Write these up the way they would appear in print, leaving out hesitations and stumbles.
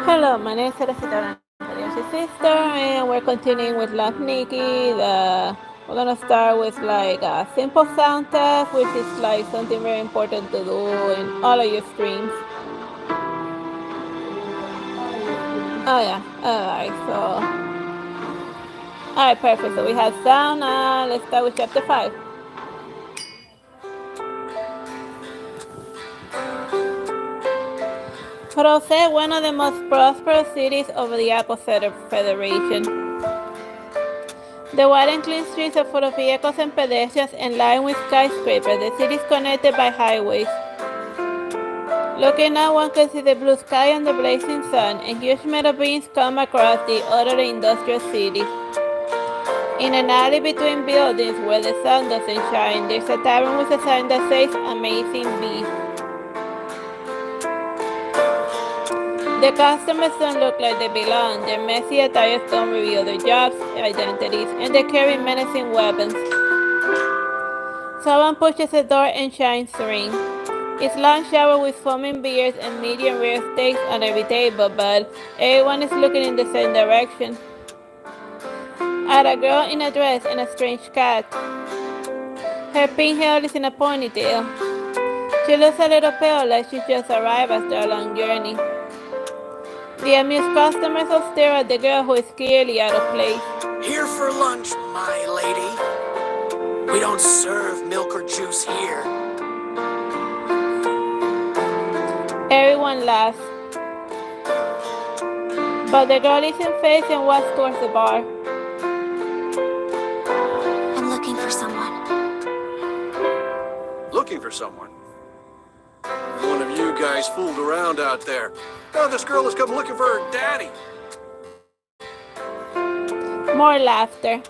Hello, my name is Rosset, sister, and we're continuing with Love Nikki. We're gonna start with like a simple sound test, which is like something very important to do in all of your streams. Oh yeah, alright, perfect. So we have sound. Let's start with chapter 5. Rosset, one of the most prosperous cities of the Apple Federation. The wide and clean streets are full of vehicles and pedestrians and lined with skyscrapers. The city is connected by highways. Looking out, one can see the blue sky and the blazing sun, and huge metal beams come across the other industrial city. In an alley between buildings where the sun doesn't shine, there's a tavern with a sign that says Amazing Beef. The customers don't look like they belong. Their messy attires don't reveal their jobs, identities, and they carry menacing weapons. Someone pushes a door and shines a ring. It's long shower with foaming beers and medium rare steaks on every table, but everyone is looking in the same direction. At a girl in a dress and a strange cat. Her pink hair is in a ponytail. She looks a little pale, like she just arrived after a long journey. The amused customers all stare at the girl, who is clearly out of place. Here for lunch, my lady. We don't serve milk or juice here. Everyone laughs. But the girl isn't faced and walks towards the bar. I'm looking for someone. Looking for someone? One of you guys fooled around out there. Oh, this girl has come looking for her daddy. More laughter.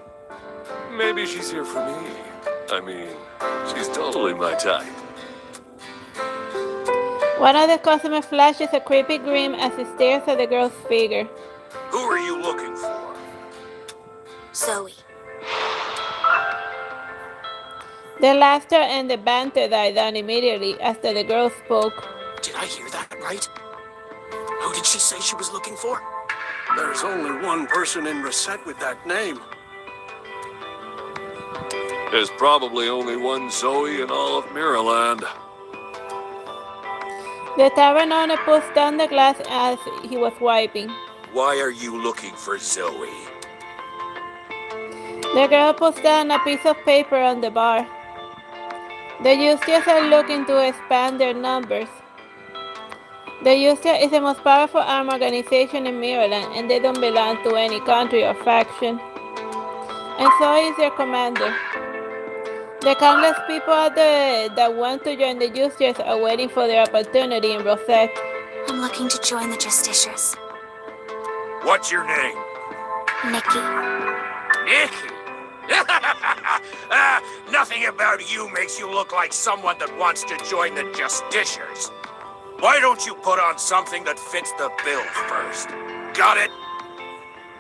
Maybe she's here for me. I mean, she's totally my type. One of the customers flashes a creepy grin as he stares at the girl's figure. Who are you looking for? Zoey. The laughter and the banter died down immediately after the girl spoke. Did I hear that right? Who did she say she was looking for? There's only one person in Rosset with that name. There's probably only one Zoey in all of Maryland. The tavern owner puts down the glass as he was wiping. Why are you looking for Zoey? The girl puts down a piece of paper on the bar. The Justice are looking to expand their numbers. The Justice is the most powerful armed organization in Maryland, and they don't belong to any country or faction. And so is their commander. The countless people out there that want to join the Justice are waiting for their opportunity in Rosset. I'm looking to join the Justiciars. What's your name? Nikki. Nikki? Nothing about you makes you look like someone that wants to join the Justiciars. Why don't you put on something that fits the bill first? Got it?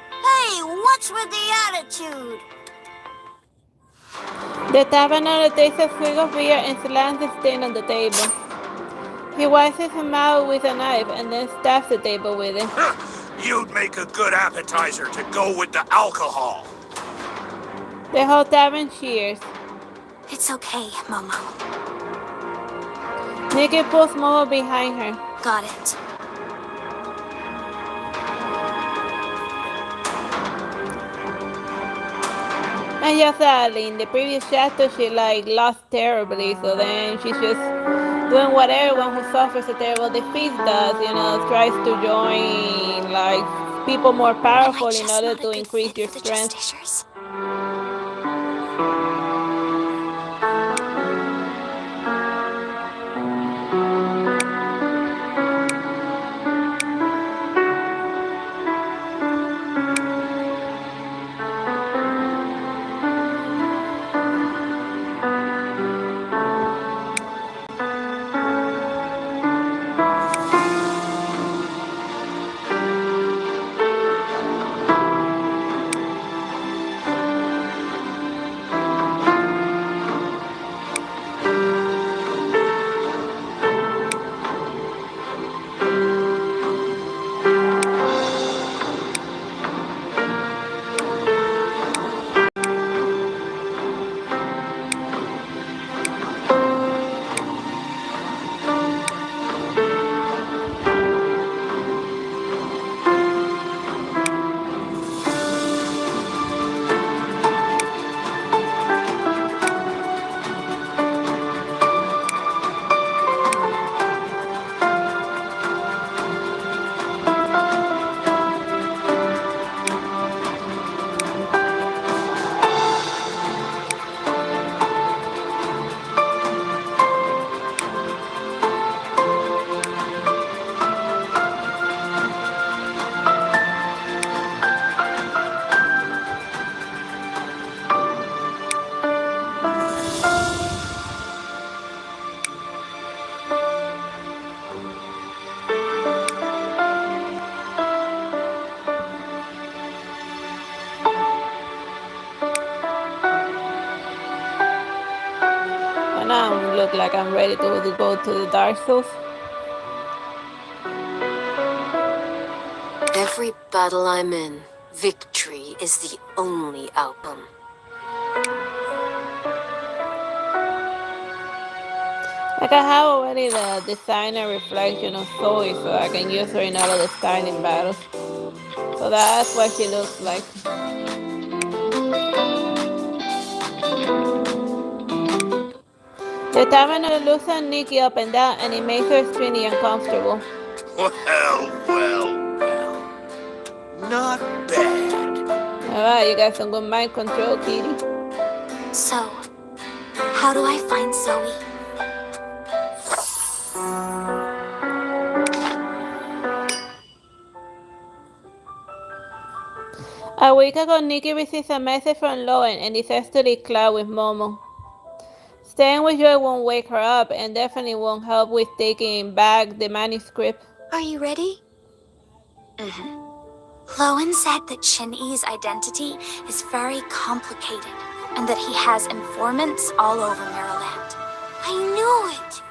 Hey, what's with the attitude? The tavern owner takes a swig of beer and slams the stain on the table. He wipes his mouth with a knife and then stabs the table with it. You'd make a good appetizer to go with the alcohol. The whole tavern cheers. It's okay, Momo. Nikki pulls Momo behind her. Got it. And just sadly, in the previous chapter, she lost terribly, so then she's just doing what everyone who suffers a terrible defeat does, tries to join people more powerful in order to increase your strength. look like I'm ready to go to the Dark Souls. Every battle I'm in, victory is the only outcome. Like I have already the designer reflection of Zoey, so I can use her in all of the styling battles. So that's what she looks like. The timer looks at Nikki up and down, and it makes her extremely uncomfortable. Well, well. Not bad. Alright, you got some good mind control, Kitty. So, how do I find Zoey? A week ago, Nikki receives a message from Lauren and decides to leave Cloud with Momo. Staying with Joy won't wake her up and definitely won't help with taking back the manuscript. Are you ready? Lowen said that Chin-Yi's identity is very complicated and that he has informants all over Maryland. I knew it!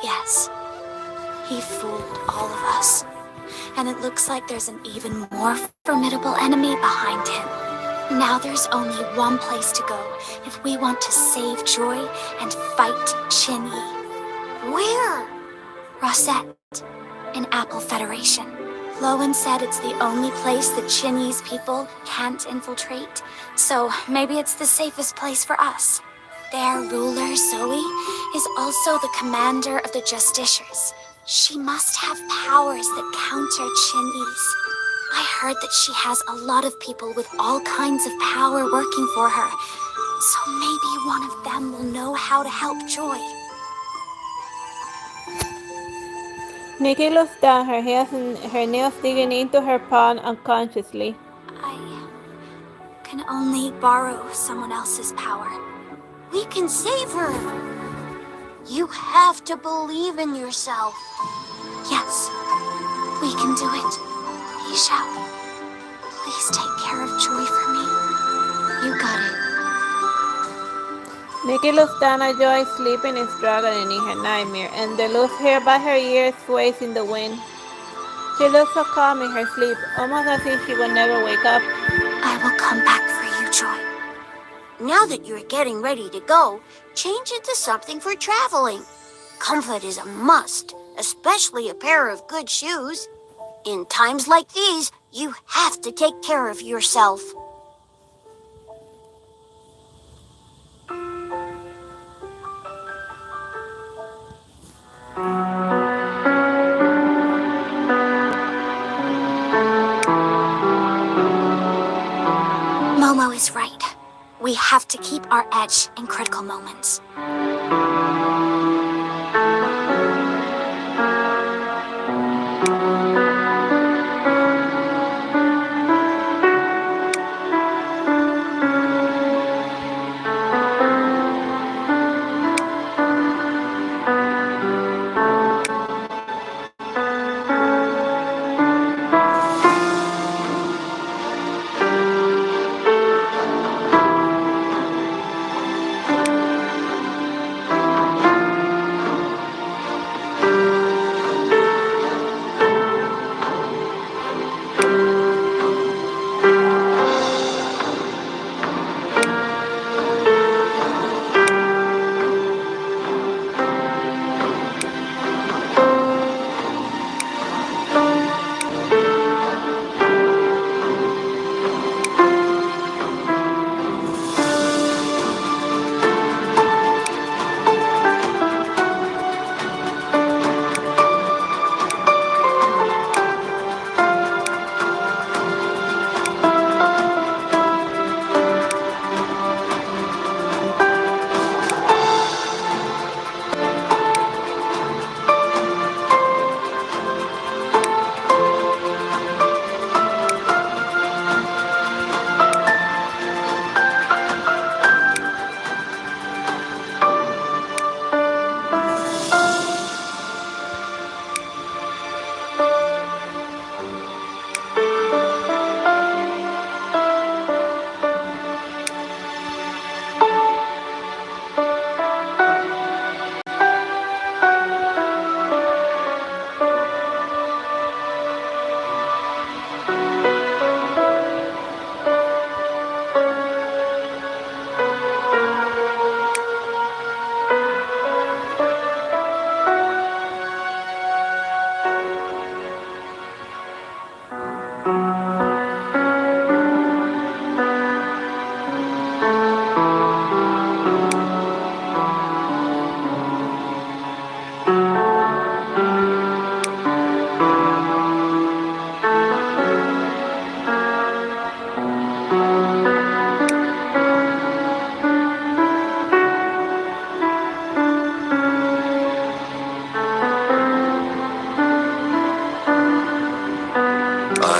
Yes. He fooled all of us. And it looks like there's an even more formidable enemy behind him. Now there's only one place to go if we want to save Joy and fight Chin-Yi. Where? Rosset, in Apple Federation. Lowen said it's the only place that Chin-Yi's people can't infiltrate, so maybe it's the safest place for us. Their ruler, Zoey, is also the commander of the Justiciars. She must have powers that counter Chin-Yi's. I heard that she has a lot of people with all kinds of power working for her, so maybe one of them will know how to help Joy. Nikki looks down, her nails digging into her palm unconsciously. I can only borrow someone else's power. We can save her. You have to believe in yourself. Yes, we can do it. We shall. Please take care of Joy for me. You got it. Nikki looks down at Joy sleeping and struggling in her nightmare, and the loose hair by her ears sways in the wind. She looks so calm in her sleep, almost as if she will never wake up. I will come back for you, Joy. Now that you're getting ready to go, change into something for traveling. Comfort is a must, especially a pair of good shoes. In times like these, you have to take care of yourself. Momo is right. We have to keep our edge in critical moments.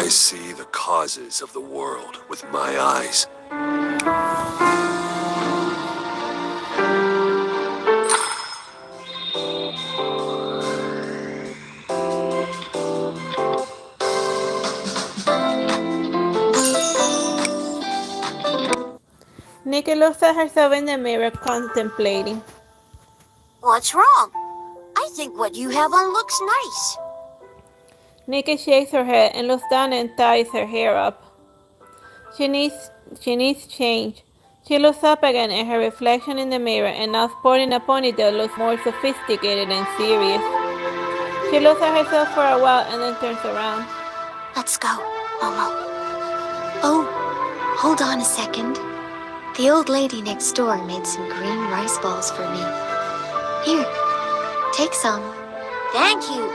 I see the causes of the world with my eyes. Nikki looks at herself in the mirror, contemplating. What's wrong? I think what you have on looks nice. Nikki shakes her head and looks down and ties her hair up. She needs change. She looks up again at her reflection in the mirror, and now sporting a ponytail looks more sophisticated and serious. She looks at herself for a while and then turns around. Let's go, Momo. Oh, hold on a second. The old lady next door made some green rice balls for me. Here, take some. Thank you.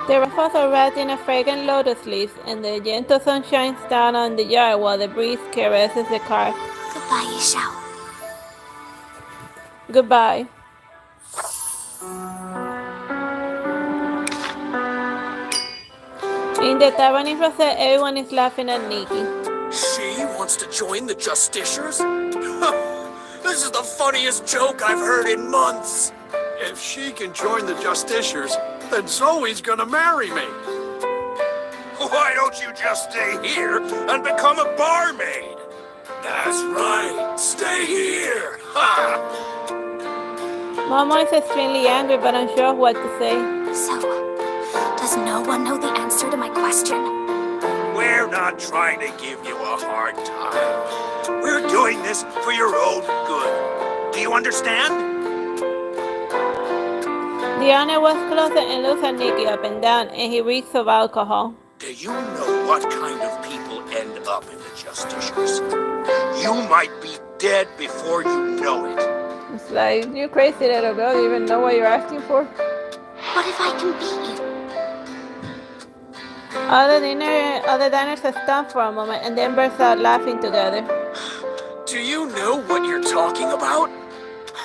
The raffles are wrapped in a fragrant lotus leaves, and the gentle sun shines down on the yard while the breeze caresses the carpet. Goodbye, Yishao. Goodbye. In the tavern in Rosset, everyone is laughing at Nikki. She wants to join the Justiciars? This is the funniest joke I've heard in months. If she can join the Justiciars, then Zoey's gonna marry me. Why don't you just stay here and become a barmaid? That's right. Stay here. Ha! Momo is extremely angry but unsure of what to say. So, does no one know the answer to my question? We're not trying to give you a hard time. We're doing this for your own good. Do you understand? The owner was closer and looks at Nikki up and down, and he reeks of alcohol. Do you know what kind of people end up in the Justiciars? You might be dead before you know it. It's like, you crazy little girl, you even know what you're asking for? What if I can beat you? Other diners are stunned for a moment and then burst out laughing together. Do you know what you're talking about?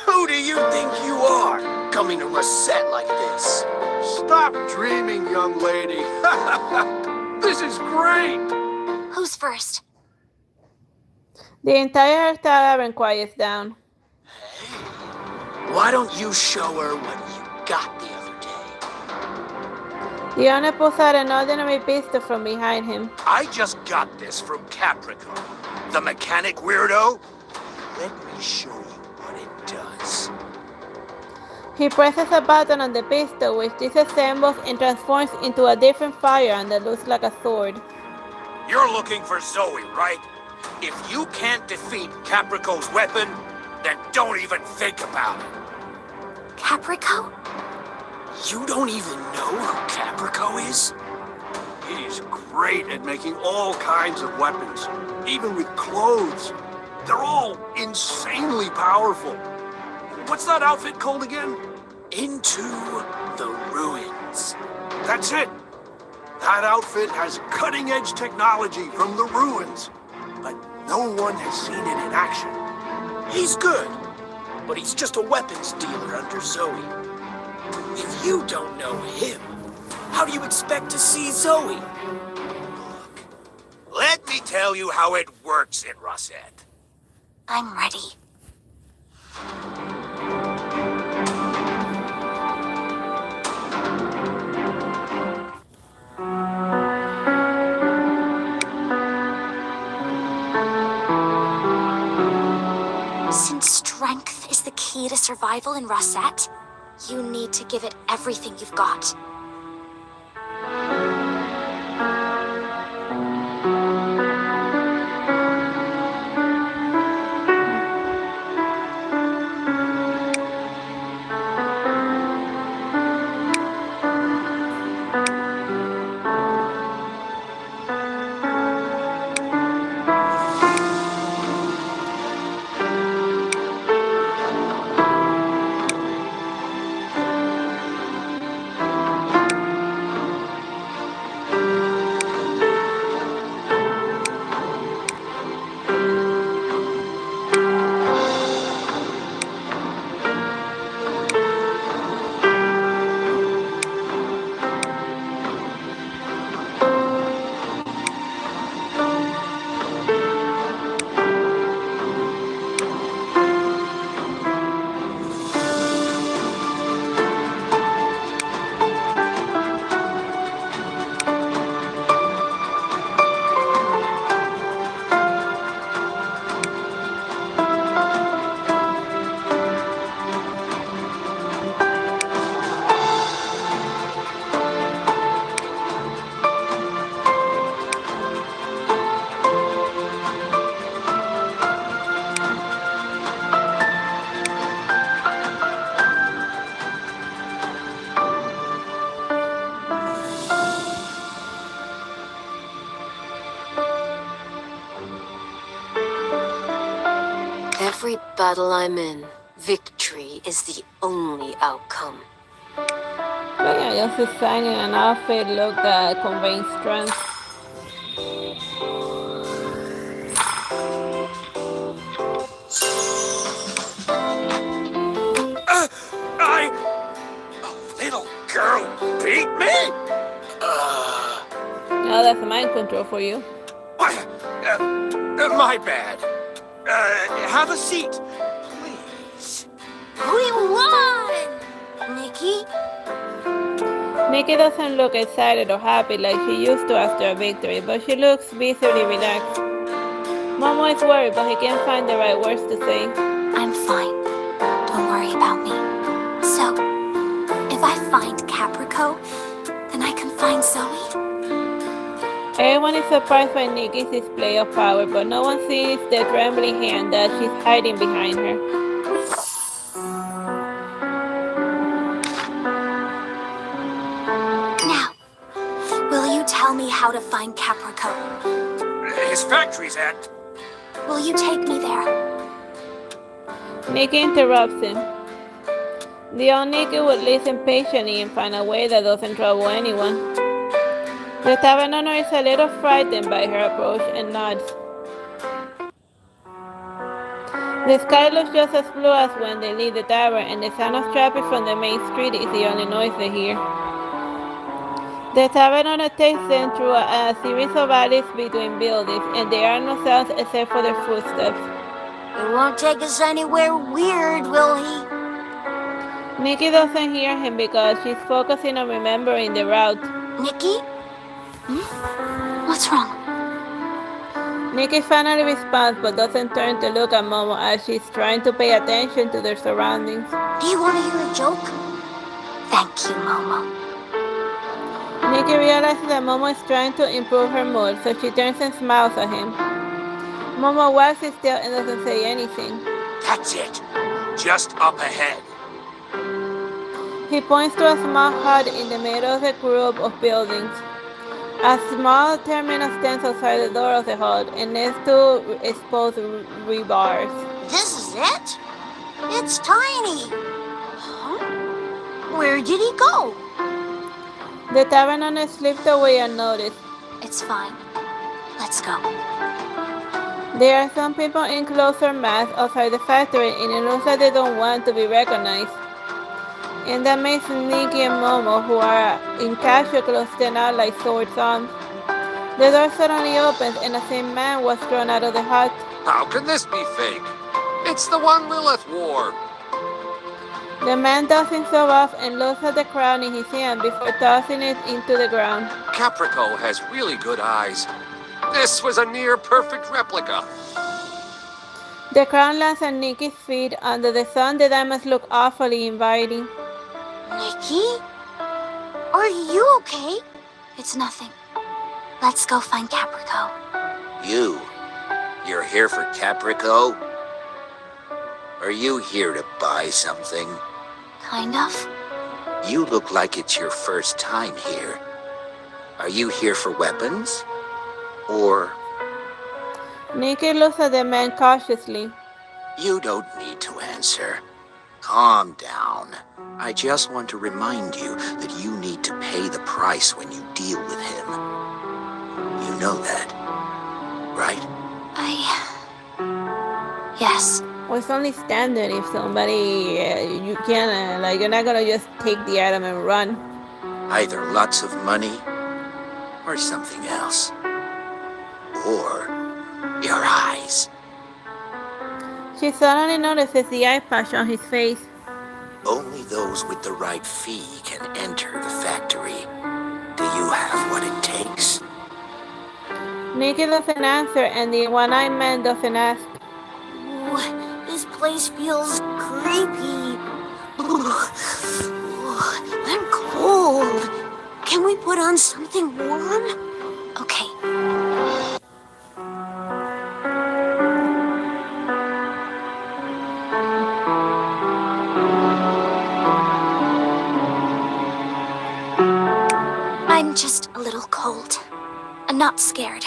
Who do you think you are, coming to Rosset like this? Stop dreaming, young lady. This is great. Who's first? The entire tavern quiets down. Why don't you show her what you got the other day? The owner pulls out an ordinary pistol from behind him. I just got this from Caprico, the mechanic weirdo. Let me show you what it does. He presses a button on the pistol, which disassembles and transforms into a different firearm that looks like a sword. You're looking for Zoey, right? If you can't defeat Caprico's weapon, then don't even think about it. Caprico? You don't even know who Caprico is? He's great at making all kinds of weapons, even with clothes. They're all insanely powerful. What's that outfit called again? Into the ruins. That's it. That outfit has cutting-edge technology from the ruins, but no one has seen it in action. He's good, but he's just a weapons dealer under Zoey. If you don't know him, how do you expect to see Zoey? Look, let me tell you how it works in Rosset. I'm ready. Since strength is the key to survival in Rosset, you need to give it everything you've got. every battle I'm in, victory is the only outcome. But yeah, just designing an outfit look that conveys strength. Little girl beat me? Now that's mind control for you. What? My bad. Have a seat, please. We won! Nikki? Nikki doesn't look excited or happy like she used to after a victory, but she looks visibly relaxed. Momo is worried, but he can't find the right words to say. I'm fine. Don't worry about me. So, if I find Caprico, then I can find Zoey? Everyone is surprised by Nikki's display of power, but no one sees the trembling hand that she's hiding behind her. Now, will you tell me how to find Caprico? His factory's at... Will you take me there? Nikki interrupts him. The old Nikki would listen patiently and find a way that doesn't trouble anyone. The tavern owner is a little frightened by her approach and nods. The sky looks just as blue as when they leave the tavern, and the sound of traffic from the main street is the only noise they hear. The tavern owner takes them through a series of alleys between buildings, and there are no sounds except for their footsteps. He won't take us anywhere weird, will he? Nikki doesn't hear him because she's focusing on remembering the route. Nikki? What's wrong? Nikki finally responds but doesn't turn to look at Momo as she's trying to pay attention to their surroundings. Do you want to hear a joke? Thank you, Momo. Nikki realizes that Momo is trying to improve her mood, so she turns and smiles at him. Momo wags his tail and doesn't say anything. That's it. Just up ahead. He points to a small hut in the middle of a group of buildings. A small terminal stands outside the door of the hut, and next to exposed rebars. This is it? It's tiny. Huh? Where did he go? The tavern owner slipped away unnoticed. It's fine. Let's go. There are some people in closer mass outside the factory, and it looks like they don't want to be recognized. And that makes Nikki and Momo, who are in casual clothes, stand out like sore thumbs. The door suddenly opens, and the same man was thrown out of the hut. How can this be fake? It's the one Lilith wore. The man dusts himself off and looks at the crown in his hand before tossing it into the ground. Caprico has really good eyes. This was a near-perfect replica. The crown lands at Nikki's feet. Under the sun, the diamonds look awfully inviting. Nikki? Are you okay? It's nothing. Let's go find Caprico. You're here for Caprico? Are you here to buy something? Kind of. You look like it's your first time here. Are you here for weapons? Or... Nikki looks at the man cautiously. You don't need to answer. Calm down. I just want to remind you that you need to pay the price when you deal with him. You know that, right? Yes. Well, it's only standard if somebody, you can, you're not gonna just take the item and run. Either lots of money, or something else. Or your eyes. She suddenly notices the eye patch on his face. Only those with the right fee can enter the factory. Do you have what it takes? Nikki doesn't answer, and the one-eyed man doesn't ask. Ooh, this place feels creepy. I'm cold. Can we put on something warm? Okay. I'm just a little cold. I'm not scared.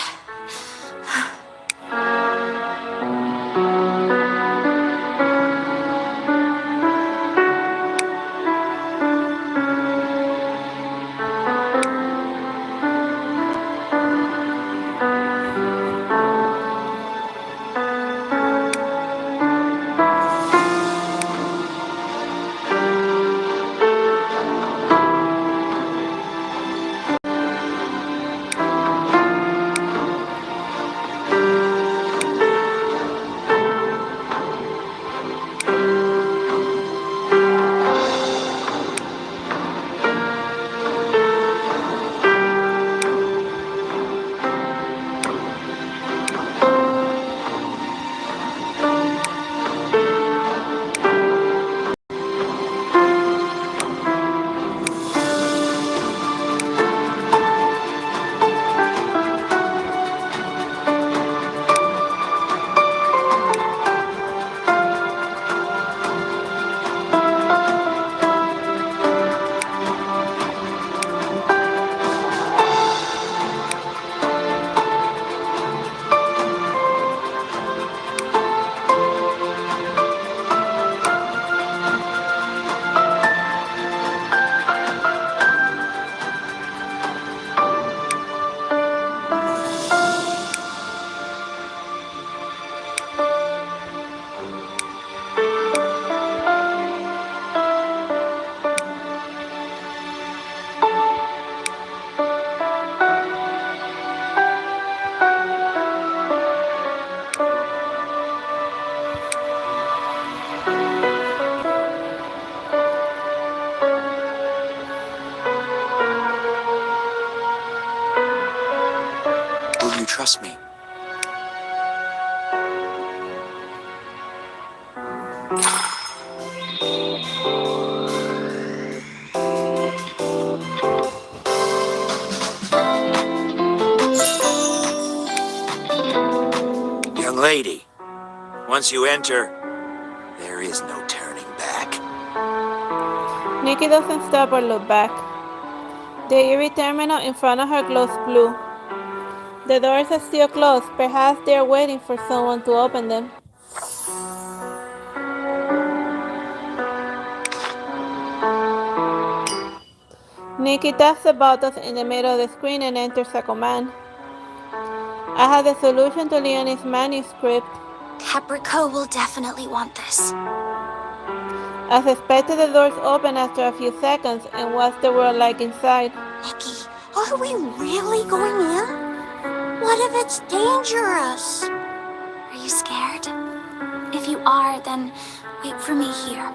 trust me. Young lady, once you enter, there is no turning back. Nikki doesn't stop or look back. The eerie terminal in front of her glows blue. The doors are still closed. Perhaps they are waiting for someone to open them. Nikki taps the buttons in the middle of the screen and enters a command. I have the solution to Leonie's manuscript. Caprico will definitely want this. As expected, the doors open after a few seconds, and what's the world like inside? Nikki, are we really going in? What if it's dangerous? Are you scared? If you are, then wait for me here.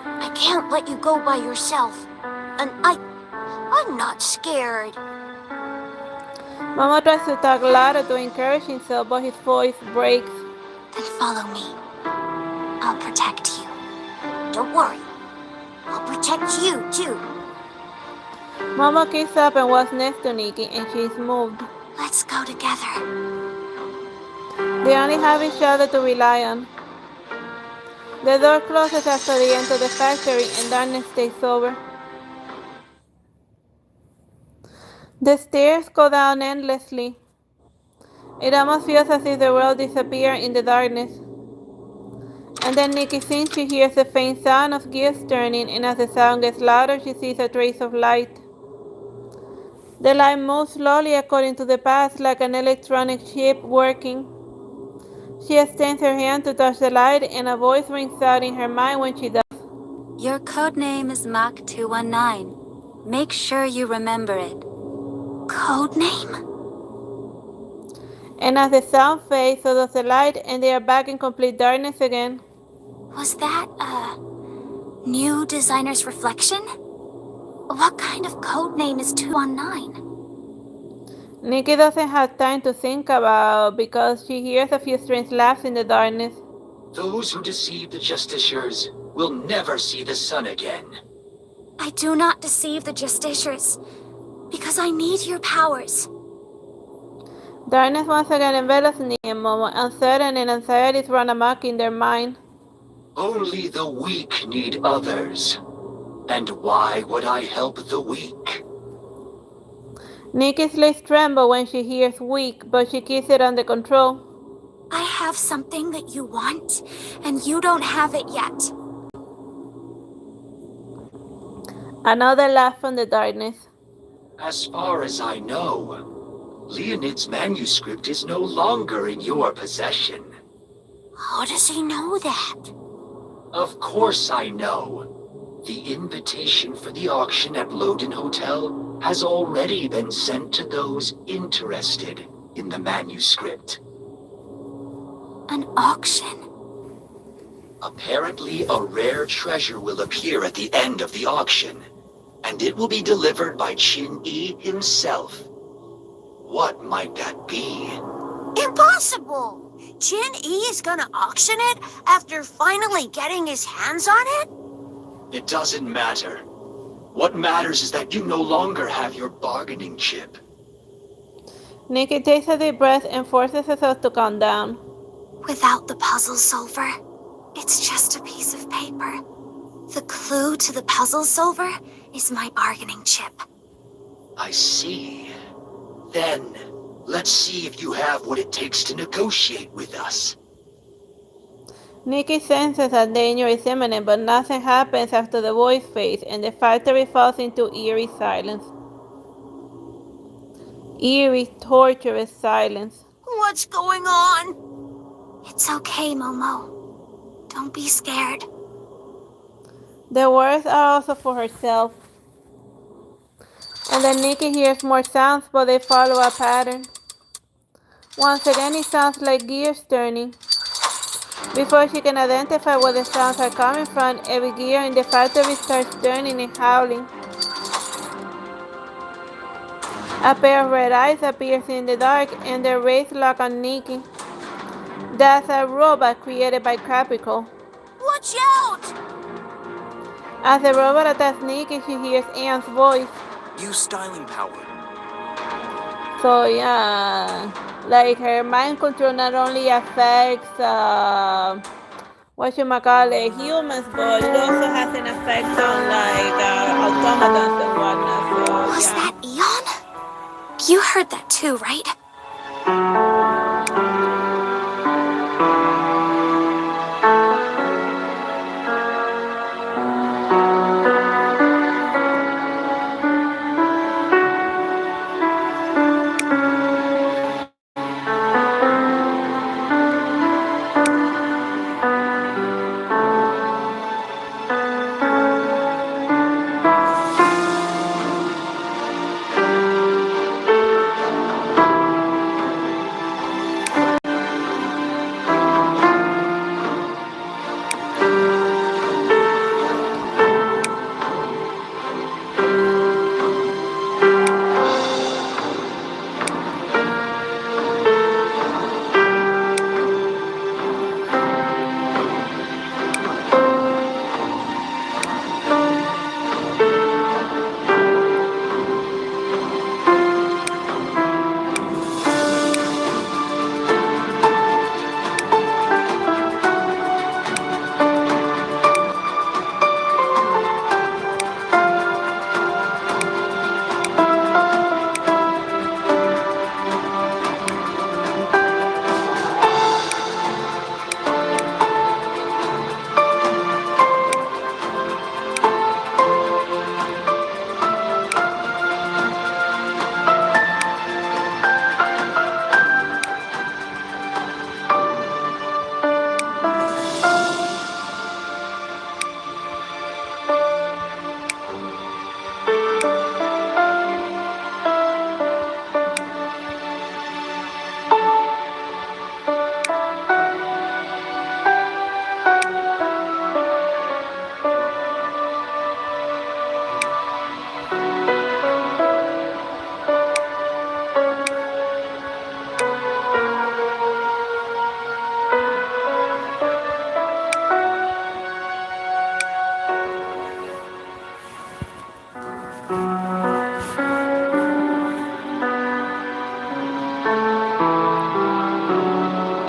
I can't let you go by yourself. And I'm not scared. Mama tries to talk louder to encourage himself, but his voice breaks. Then follow me. I'll protect you. Don't worry. I'll protect you, too. Mama gets up and walks next to Nikki, and she's moved. Let's go together. They only have each other to rely on. The door closes after they enter the factory, and darkness takes over. The stairs go down endlessly. It almost feels as if the world disappeared in the darkness. And then Nikki thinks she hears the faint sound of gears turning, and as the sound gets louder, she sees a trace of light. The light moves slowly according to the path, like an electronic chip working. She extends her hand to touch the light, and a voice rings out in her mind when she does. Your code name is Mach 219. Make sure you remember it. Code name? And as the sound fades, so does the light, and they are back in complete darkness again. Was that a new designer's reflection? What kind of code name is 219? Nikki doesn't have time to think about because she hears a few strange laughs in the darkness. Those who deceive the Justiciars will never see the sun again. I do not deceive the Justiciars, because I need your powers. Darkness once again envelops Nikki and Momo, uncertain and anxieties run amok in their mind. Only the weak need others. And why would I help the weak? Nikki's lips tremble when she hears weak, but she keeps it under control. I have something that you want, and you don't have it yet. Another laugh from the darkness. As far as I know, Leonid's manuscript is no longer in your possession. How does he know that? Of course I know. The invitation for the auction at Loden Hotel has already been sent to those interested in the manuscript. An auction? Apparently, a rare treasure will appear at the end of the auction, and it will be delivered by Chin-Yi himself. What might that be? Impossible! Chin-Yi is gonna auction it after finally getting his hands on it? It doesn't matter. What matters is that you no longer have your bargaining chip. Nikki takes a deep breath and forces herself to calm down. Without the puzzle solver, it's just a piece of paper. The clue to the puzzle solver is my bargaining chip. I see. Then, let's see if you have what it takes to negotiate with us. Nikki senses that danger is imminent, but nothing happens after the voice fades and the factory falls into eerie silence. Eerie, torturous silence. What's going on? It's okay, Momo. Don't be scared. The words are also for herself. And then Nikki hears more sounds, but they follow a pattern. Once again, it sounds like gears turning. Before she can identify where the sounds are coming from, every gear in the factory starts turning and howling. A pair of red eyes appears in the dark and their rays lock on Nikki. That's a robot created by Caprico. Watch out! As the robot attacks Nikki, she hears Anne's voice. Use styling power. So yeah, like her mind control not only affects humans, but it also has an effect on like automatons and whatnot. So Was yeah. that Eon? You heard that too, right?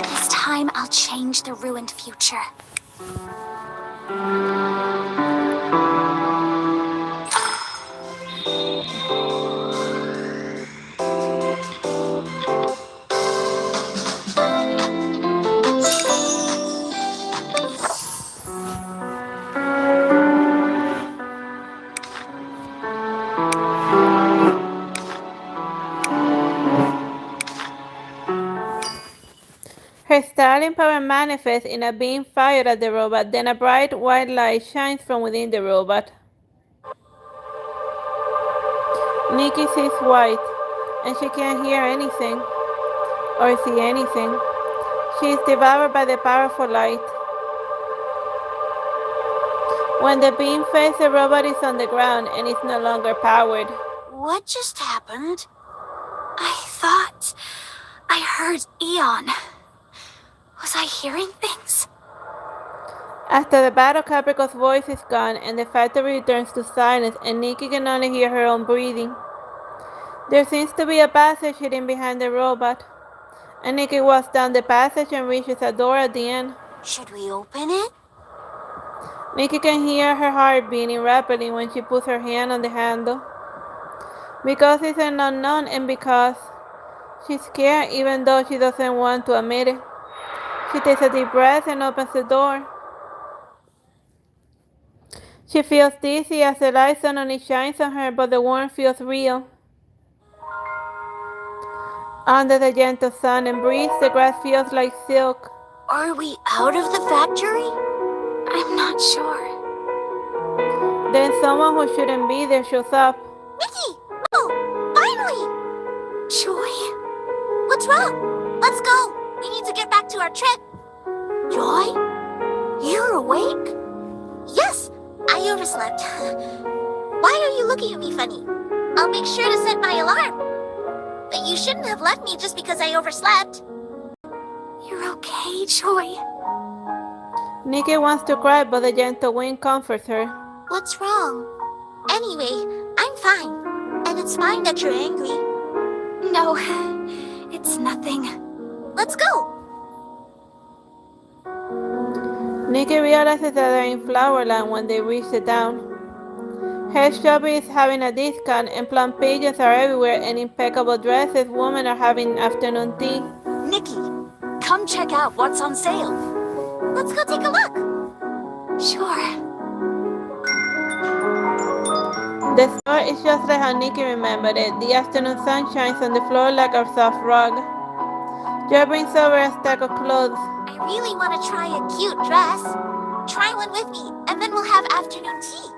This time I'll change the ruined future. Her styling power manifests in a beam fired at the robot, then a bright white light shines from within the robot. Nikki sees white, and she can't hear anything or see anything. She is devoured by the powerful light. When the beam fades, the robot is on the ground and is no longer powered. What just happened? I thought I heard Eon. Was I hearing things? After the battle, Caprico's voice is gone and the factory returns to silence, and Nikki can only hear her own breathing. There seems to be a passage hidden behind the robot, and Nikki walks down the passage and reaches a door at the end. Should we open it? Nikki can hear her heart beating rapidly when she puts her hand on the handle. Because it's an unknown and because she's scared even though she doesn't want to admit it. She takes a deep breath and opens the door. She feels dizzy as the light suddenly shines on her, but the warmth feels real. Under the gentle sun and breeze, the grass feels like silk. Are we out of the factory? I'm not sure. Then someone who shouldn't be there shows up. Nikki! Oh, finally! Joy? What's wrong? Let's go! We need to get back to our trip. Joy? You're awake? Yes, I overslept. Why are you looking at me funny? I'll make sure to set my alarm. You shouldn't have left me just because I overslept. You're okay, Joy. Nikki wants to cry, but the gentle wind comforts her. What's wrong? Anyway, I'm fine. And it's fine that you're angry. No, it's nothing. Let's go! Nikki realizes that they're in Flowerland when they reach the town. Hair Strawberry is having a discount, and plum pages are everywhere, and impeccable dresses. Women are having afternoon tea. Nikki, come check out what's on sale. Let's go take a look. Sure. The store is just like how Nikki remembered it. The afternoon sun shines on the floor like a soft rug. Joy brings over a stack of clothes. I really want to try a cute dress. Try one with me, and then we'll have afternoon tea.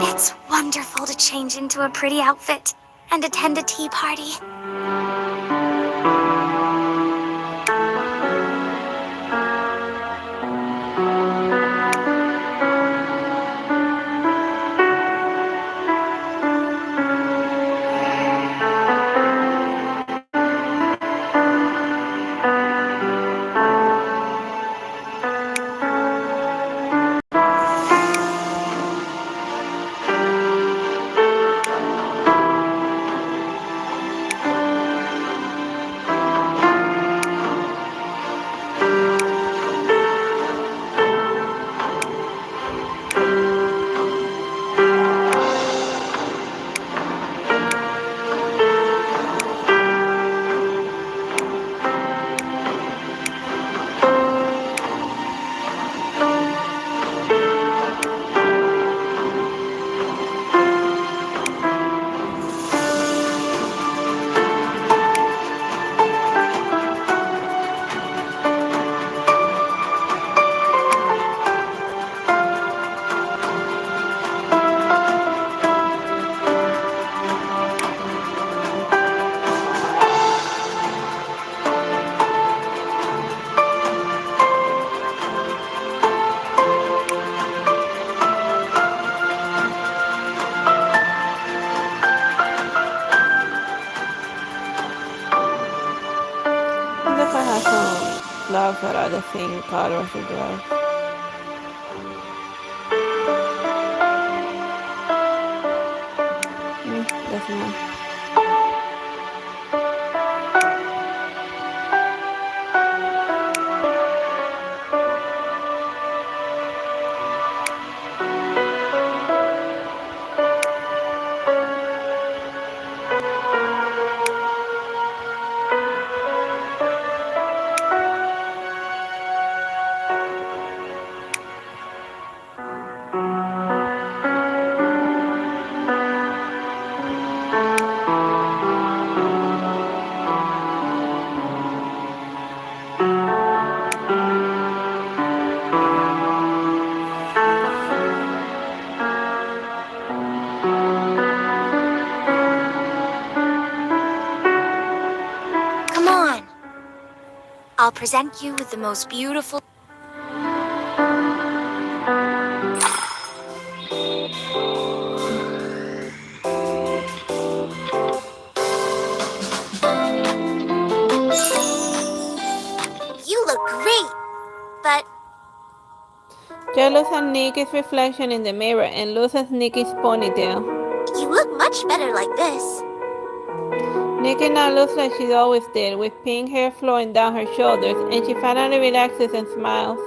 It's wonderful to change into a pretty outfit and attend a tea party. Gloves that are the same color as the dress. That's nice. I'll present you with the most beautiful... You look great, but... Joy looks at Nikki's reflection in the mirror and loses Nikki's ponytail. You look much better like this. Nikki now looks like she always did, with pink hair flowing down her shoulders, and she finally relaxes and smiles.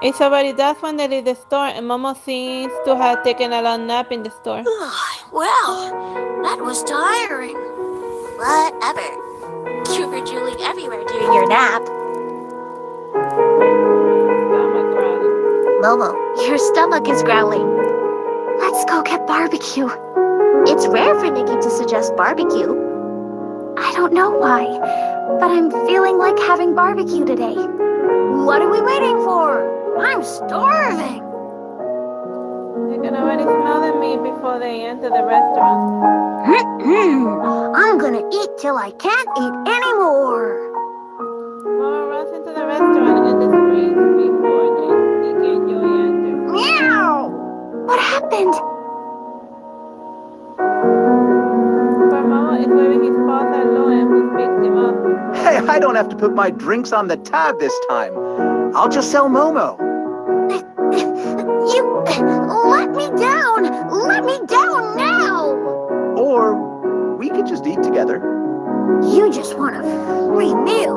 It's already dusk when they leave the store, and Momo seems to have taken a long nap in the store. Well, that was tiring. Whatever. You were drooling everywhere during your nap. Momo, your stomach is growling. Let's go get barbecue. It's rare for Nikki to suggest barbecue. I don't know why, but I'm feeling like having barbecue today. What are we waiting for? I'm starving. You can already smell the meat before they enter the restaurant. I'm gonna eat till I can't eat anymore. Mama runs into the restaurant and the screams before Nikki and Joey enter. Meow! What happened? But Mama is waving his paws at Loan, who picks him up. Hey, I don't have to put my drinks on the tab this time. I'll just sell Momo. You let me down! Let me down now! Or we could just eat together. You just want a free meal.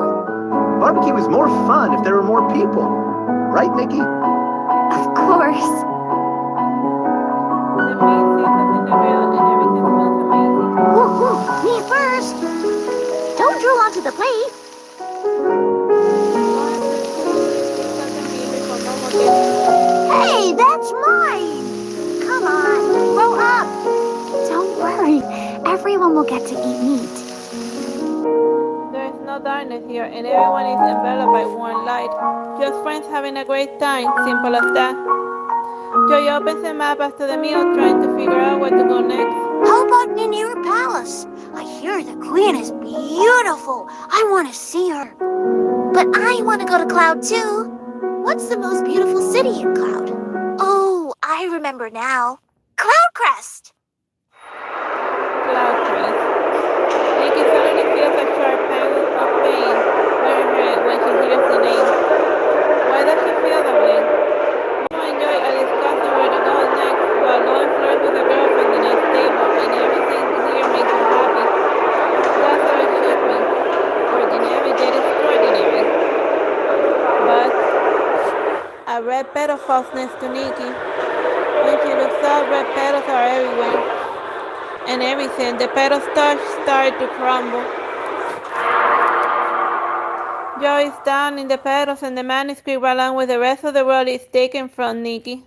Barbecue is more fun if there are more people. Right, Nikki? Of course. The maid sees us in the grill and everything smells amazing. Woo-hoo, me first. Don't drool onto the plate. Hey, that's mine! Come on, grow up! Don't worry, everyone will get to eat meat. There is no darkness here, and everyone is enveloped by warm light. Just friends having a great time, simple as that. Joey opens the map after the meal, trying to figure out where to go next. How about Ninira Palace? I hear the queen is beautiful. I want to see her. But I want to go to Cloud too. What's the most beautiful city in Cloud? Oh, I remember now. Cloudcrest! Cloudcrest. Nikki suddenly feels a sharp pang of pain during her when she hears the name. Why does she feel that way? Mama and Joy are discussing where to go next, while Lauren flirts with a girl from the next table, and everything here makes her happy. That's how it should be. Ordinary, yet extraordinary. But a red petal falls next to Nikki. When she looks up, red petals are everywhere. And everything, the petals start to crumble. Joey is down in the petals and the manuscript along with the rest of the world is taken from Nikki.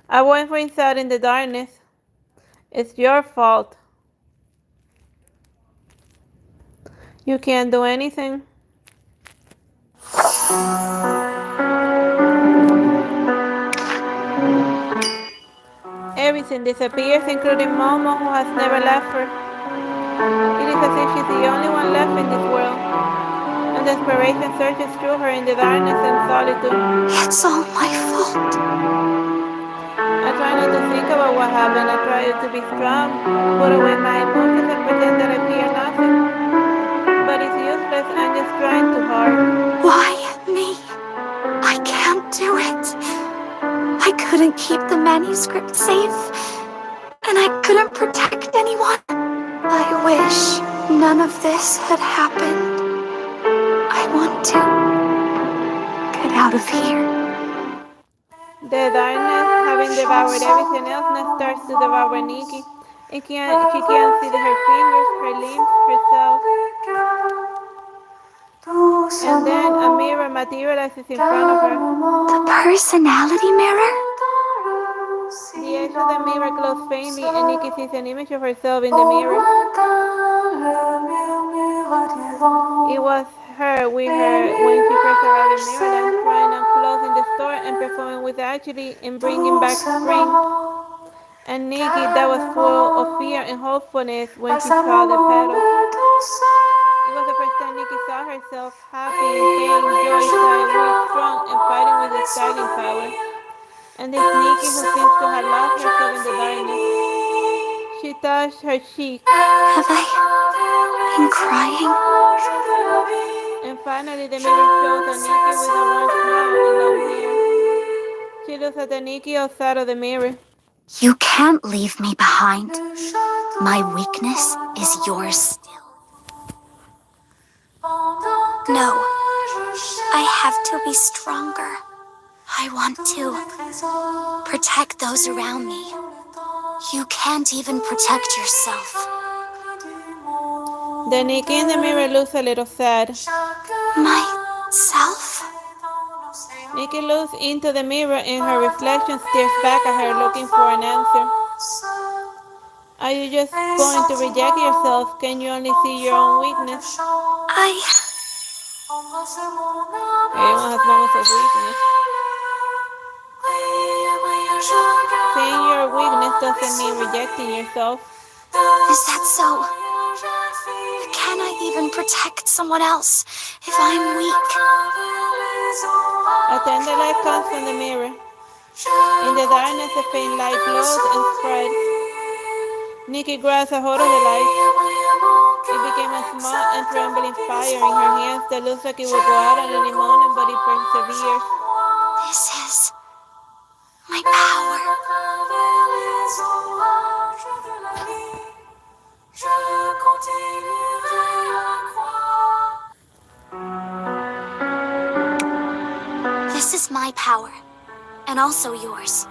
A voice rings out in the darkness. It's your fault. You can't do anything. Everything disappears, including Momo, who has never left her. It is as if she's the only one left in this world, and desperation searches through her in the darkness and solitude. It's all my fault. I try not to think about what happened. I try to be strong, put away my emotions and pretend that I fear nothing. But it's useless. I'm just trying too hard. Why me? I can't do it. I couldn't keep the manuscript safe, and I couldn't protect anyone. I wish none of this had happened. I want to get out of here. The darkness, having devoured everything else, now starts to devour Nikki. She can't see her fingers, her limbs, herself. And then a mirror materializes in front of her. The personality mirror? The edge of the mirror glows faintly, and Nikki sees an image of herself in the mirror. It was her with her when she first arrived in Maryland, trying on clothes in the store and performing with agility in bringing back spring. And Nikki, that was full of fear and hopefulness when she saw the petals. It was the first time Nikki saw herself happy, in pain, joyous, weak, strong, and fighting with a styling power. And this Nikki who seems to have lost herself in the darkness. She touched her cheek. Have I been crying? And finally the mirror shows a Nikki with a warm smile and long hair. She looks at the Nikki outside of the mirror. You can't leave me behind. My weakness is yours still. No, I have to be stronger. I want to protect those around me. You can't even protect yourself. The Nikki in the mirror looks a little sad. Myself? Nikki looks into the mirror and her reflection stares back at her looking for an answer. Are you just going to reject yourself? Can you only see your own weakness? Everyone has moments of weakness. Seeing your weakness doesn't mean rejecting yourself. Is that so? Can I even protect someone else if I'm weak? A tender light comes from the mirror. In the darkness, a faint light glows and spreads. Nikki grabs a hold of the light. It became a small and trembling fire in her hands that looks like it would go out at any moment, but it perseveres. This is my power. This is my power, and also yours.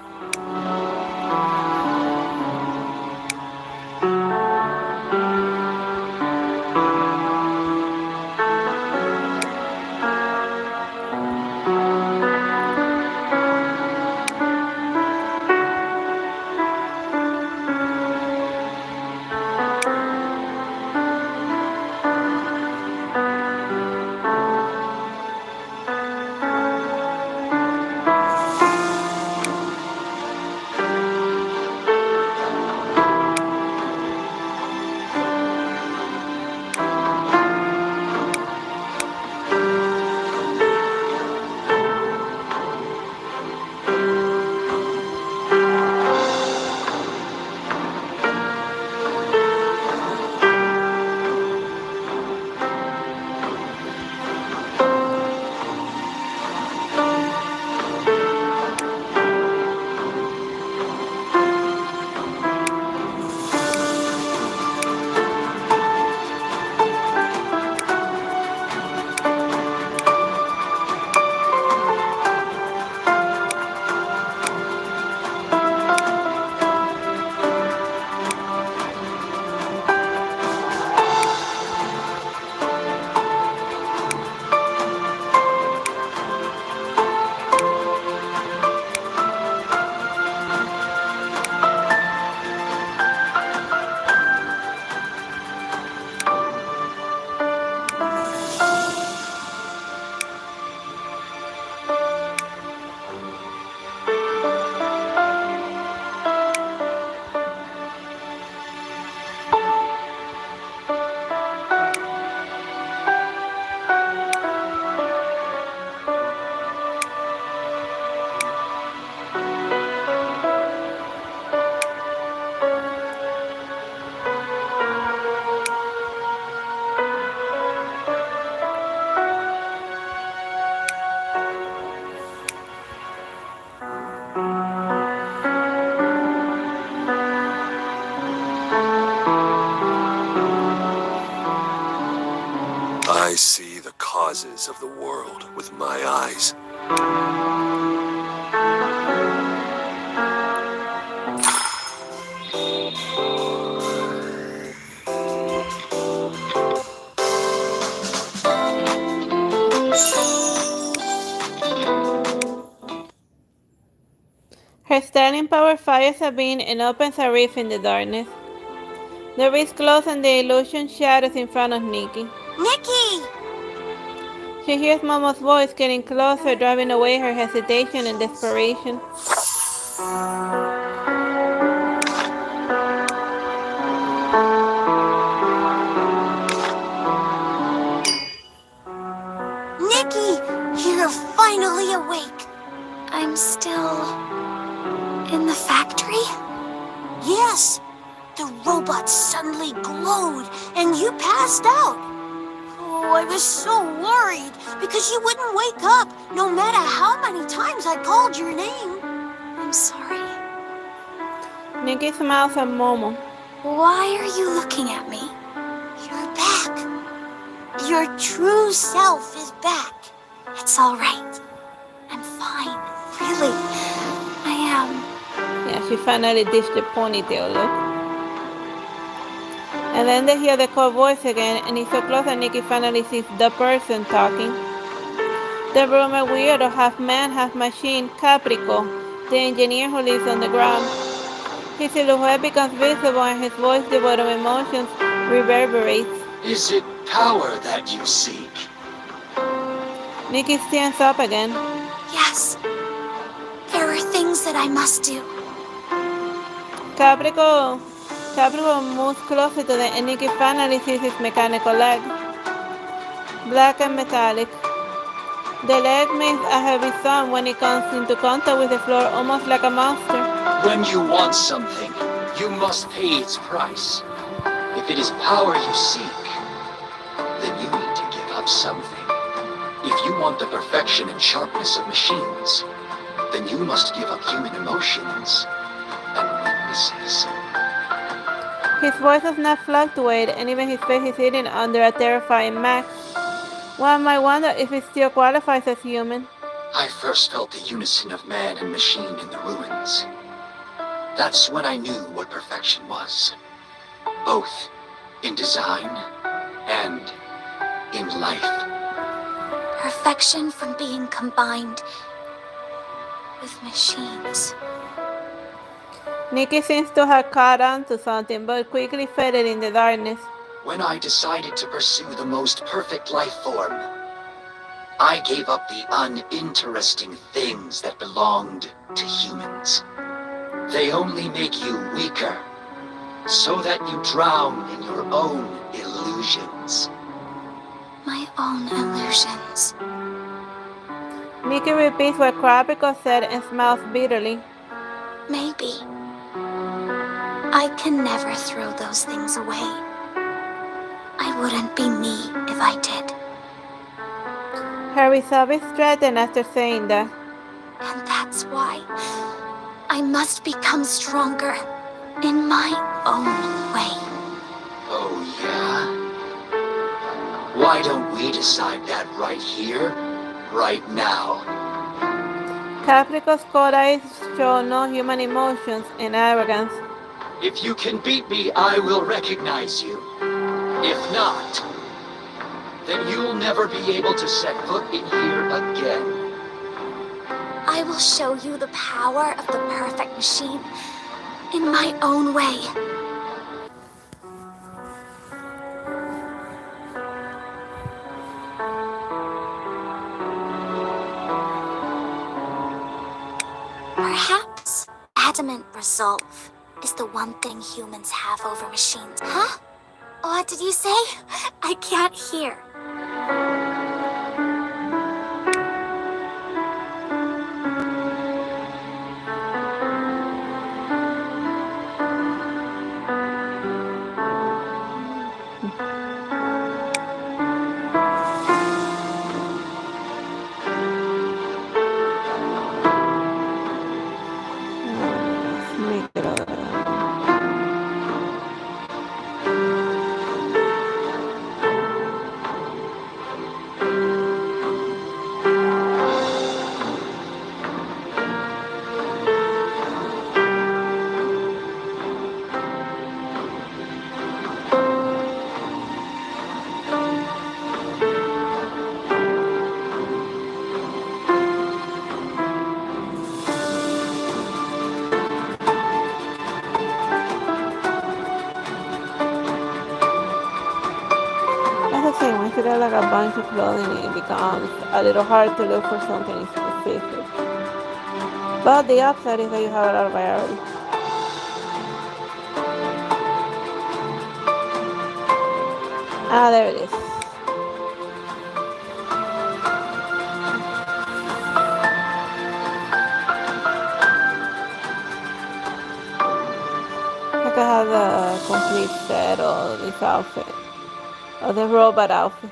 I see the causes of the world with my eyes. Her styling power fires a beam and opens a rift in the darkness. The rift closes and the illusion shatters in front of Nikki. Nikki! She hears Momo's voice getting closer, driving away her hesitation and desperation. Nikki! You're finally awake. I'm still in the factory? Yes. The robot suddenly glowed and you passed out. Oh, I was so worried because you wouldn't wake up no matter how many times I called your name. I'm sorry. Nikki smiles at Momo. Why are you looking at me? You're back. Your true self is back. It's all right. I'm fine. Really. I am. Yeah, she finally ditched the ponytail look. And then they hear the cold voice again, and it's so close that Nikki finally sees the person talking. The rumored weirdo, half man, half machine, Caprico, the engineer who lives on the ground. His silhouette becomes visible and his voice, devoid of emotions, reverberates. Is it power that you seek? Nikki stands up again. Yes. There are things that I must do. Caprico, Caprico moves closer to the and Nikki finally sees his mechanical leg. Black and metallic. The leg makes a heavy sound when it comes into contact with the floor, almost like a monster. When you want something, you must pay its price. If it is power you seek, then you need to give up something. If you want the perfection and sharpness of machines, then you must give up human emotions and weaknesses. His voice does not fluctuate, and even his face is hidden under a terrifying mask. One might wonder if he still qualifies as human. I first felt the unison of man and machine in the ruins. That's when I knew what perfection was. Both in design and in life. Perfection from being combined with machines. Nikki seems to have caught on to something, but quickly faded in the darkness. When I decided to pursue the most perfect life form, I gave up the uninteresting things that belonged to humans. They only make you weaker, so that you drown in your own illusions. My own illusions. Nikki repeats what Caprico said and smiles bitterly. Maybe. I can never throw those things away. I wouldn't be me if I did. Her resolve is strengthened after saying that. And that's why I must become stronger in my own way. Oh, yeah? Why don't we decide that right here, right now? Caprico's cold eyes show no human emotions and arrogance. If you can beat me, I will recognize you. If not, then you'll never be able to set foot in here again. I will show you the power of the perfect machine in my own way. Perhaps adamant resolve is the one thing humans have over machines. Huh? What did you say? I can't hear. Let's make it other. That's the thing, once you get like a bunch of clothing, it becomes a little hard to look for something specific. But the upside is that you have a lot of variety. Ah, there it is. I could have the complete set of this outfit. Or the robot outfit.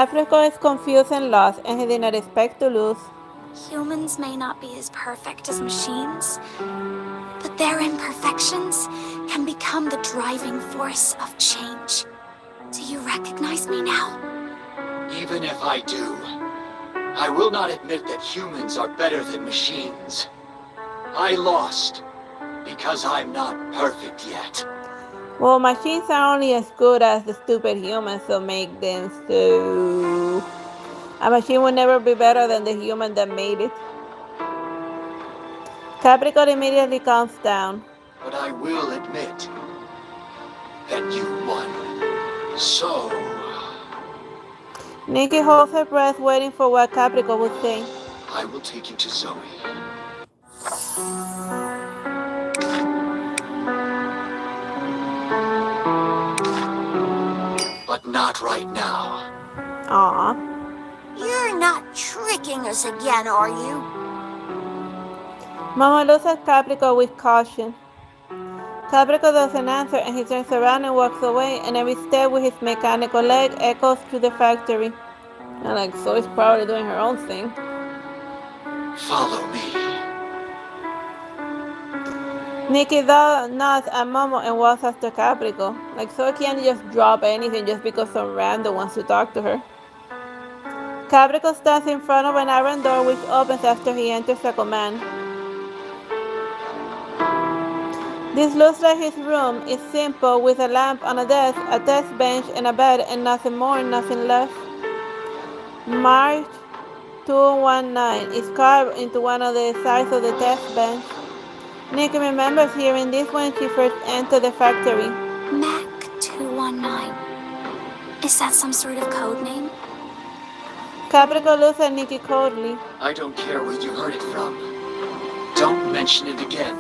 Caprico is confused and lost, and he did not expect to lose. Humans may not be as perfect as machines, but their imperfections can become the driving force of change. Do you recognize me now? Even if I do, I will not admit that humans are better than machines. I lost because I'm not perfect yet. Well, machines are only as good as the stupid humans who make them, so a machine will never be better than the human that made it. Caprico immediately calms down. But I will admit that you won. So... Nikki holds her breath, waiting for what Caprico would say. I will take you to Zoey. But not right now. Aww. You're not tricking us again, are you? Mama looks at Caprico with caution. Caprico doesn't answer, and he turns around and walks away, and every step with his mechanical leg echoes through the factory. And like, Zoey's probably doing her own thing. Follow me. Nikki nods at Momo and walks after Caprico. Like, Zoey can't just drop anything just because some random wants to talk to her. Caprico stands in front of an iron door which opens after he enters a command. This looks like his room. It's simple, with a lamp on a desk, a test bench, and a bed, and nothing more, nothing less. March 219 is carved into one of the sides of the test bench. Nikki remembers hearing this when she first entered the factory. Mac 219. Is that some sort of code name? Caprico looks at Nikki coldly. I don't care where you heard it from. Don't mention it again,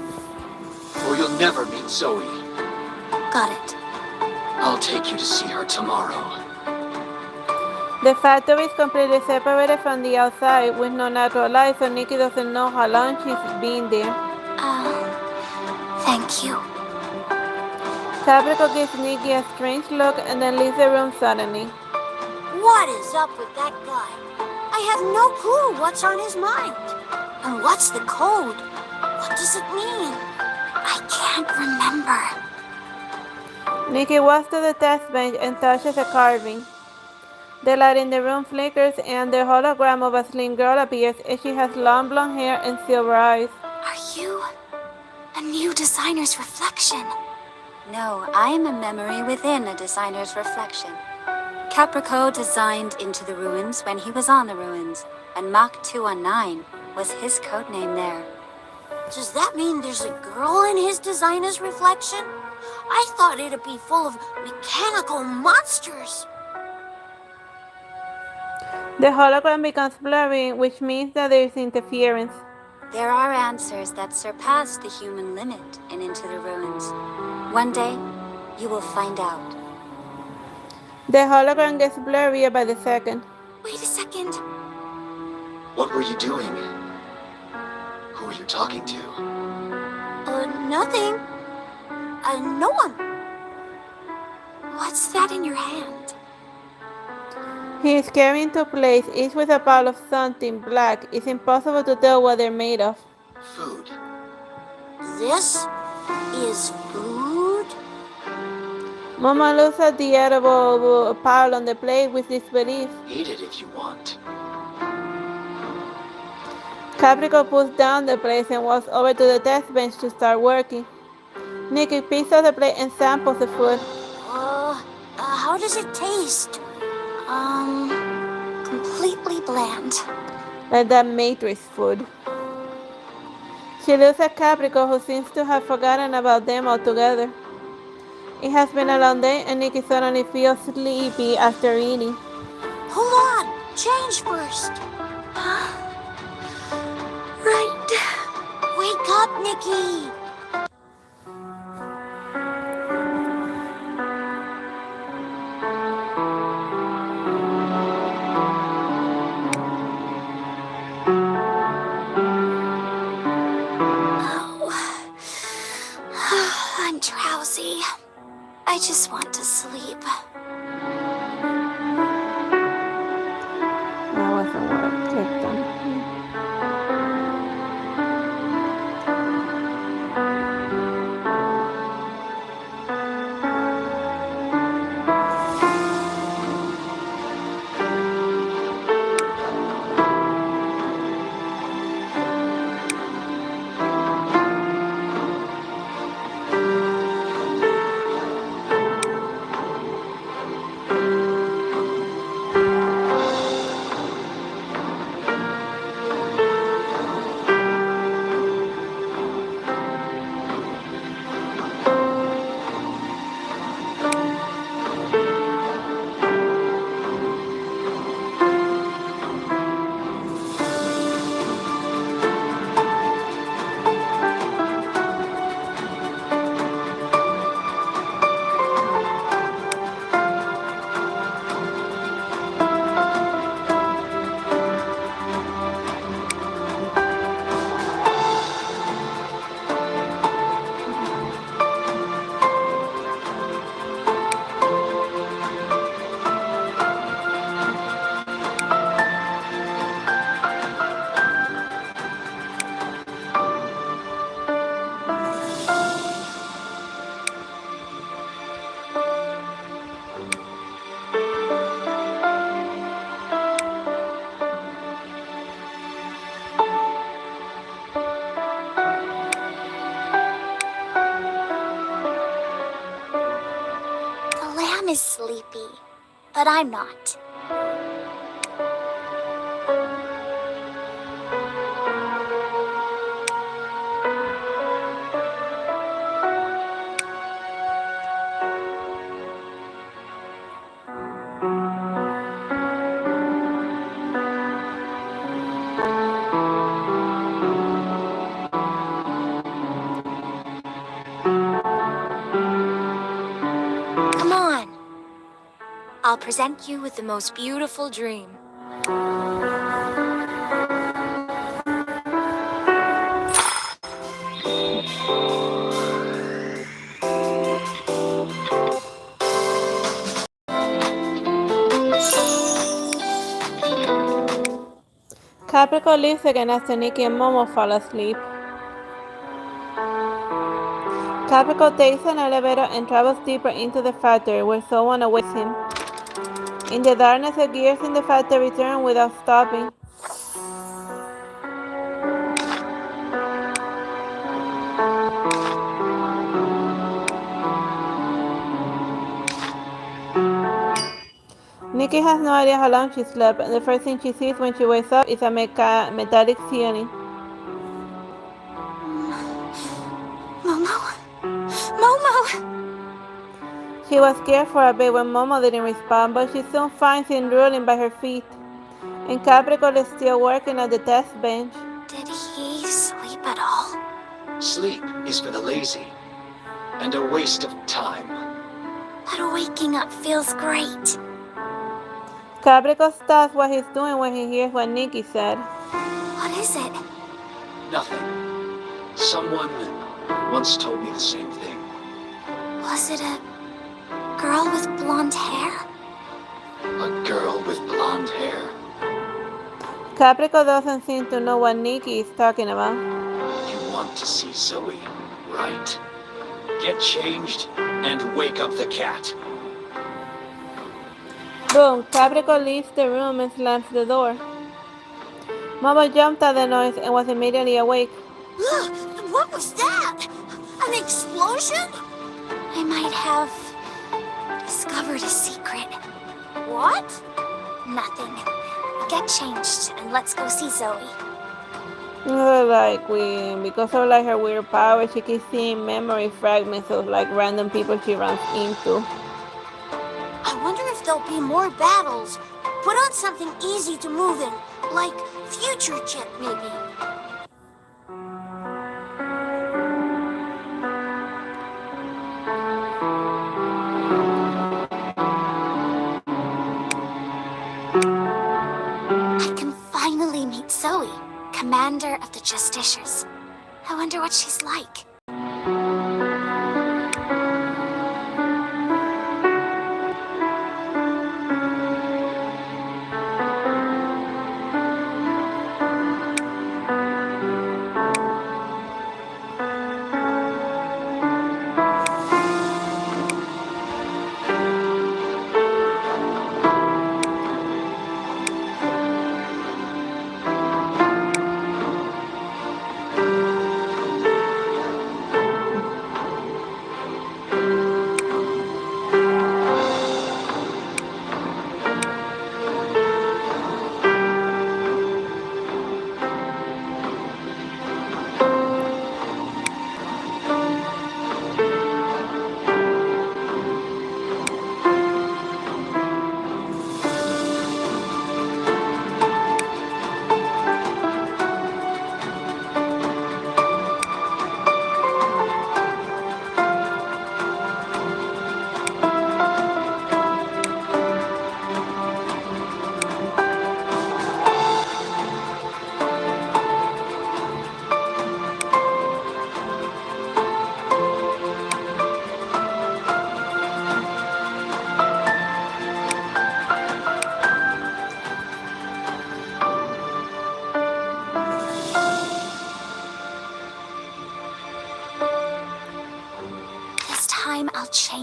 or you'll never meet Zoey. Got it. I'll take you to see her tomorrow. The factory is completely separated from the outside with no natural light, so Nikki doesn't know how long she's been there. Thank you. Caprico gives Nikki a strange look and then leaves the room suddenly. What is up with that guy? I have no clue what's on his mind. And what's the code? What does it mean? I can't remember. Nikki walks to the test bench and touches a carving. The light in the room flickers and the hologram of a slim girl appears, and she has long blonde hair and silver eyes. Are you a new designer's reflection? No, I am a memory within a designer's reflection. Caprico designed Into the Ruins when he was on the ruins, and Mach 219 was his codename there. Does that mean there's a girl in his designer's reflection? I thought it'd be full of mechanical monsters. The hologram becomes blurry, which means that there is interference. There are answers that surpass the human limit in Into the Ruins. One day, you will find out. The hologram gets blurrier by the second. Wait a second. What were you doing? Who were you talking to? Nothing. No one. What's that in your hand? He is carrying two plates, each with a pile of something black. It's impossible to tell what they're made of. Food. This is food? Mama looks at the edible pile on the plate with disbelief. Eat it if you want. Caprico puts down the plate and walks over to the test bench to start working. Nikki picks up the plate and samples the food. How does it taste? Completely bland. Like that Matrix food. She looks at Caprico, who seems to have forgotten about them altogether. It has been a long day, and Nikki suddenly feels sleepy after eating. Hold on! Change first! Right. Wake up, Nikki! I'm drowsy. I just want to sleep. doesn't work. Click them. The lamb is sleepy, but I'm not. Come on. I'll present you with the most beautiful dream. Caprico leaves again after Nikki and Momo fall asleep. Caprico takes an elevator and travels deeper into the factory where someone awaits him. In the darkness, the gears in the factory turn without stopping. Nikki has no idea how long she slept, and the first thing she sees when she wakes up is a metallic ceiling. Momo? Momo! She was scared for a bit when Momo didn't respond, but she soon finds him drooling by her feet. And Capricorn is still working at the test bench. Did he sleep at all? Sleep is for the lazy, and a waste of time. But waking up feels great. Capricorn stops what he's doing when he hears what Nikki said. What is it? Nothing. Someone once told me the same thing. Was it a girl with blonde hair? A girl with blonde hair. Capricorn doesn't seem to know what Nikki is talking about. You want to see Zoey, right? Get changed and wake up the cat. Boom, Capricorn leaves the room and slams the door. Momo jumped at the noise and was immediately awake. Ugh, what was that? An explosion? I might have discovered a secret. What? Nothing. Get changed and let's go see Zoey. Because of her weird power, she keeps seeing memory fragments of random people she runs into. I wonder if there'll be more battles. Put on something easy to move in, like Future Chip, maybe. I can finally meet Zoey, commander of the Justiciars. I wonder what she's like.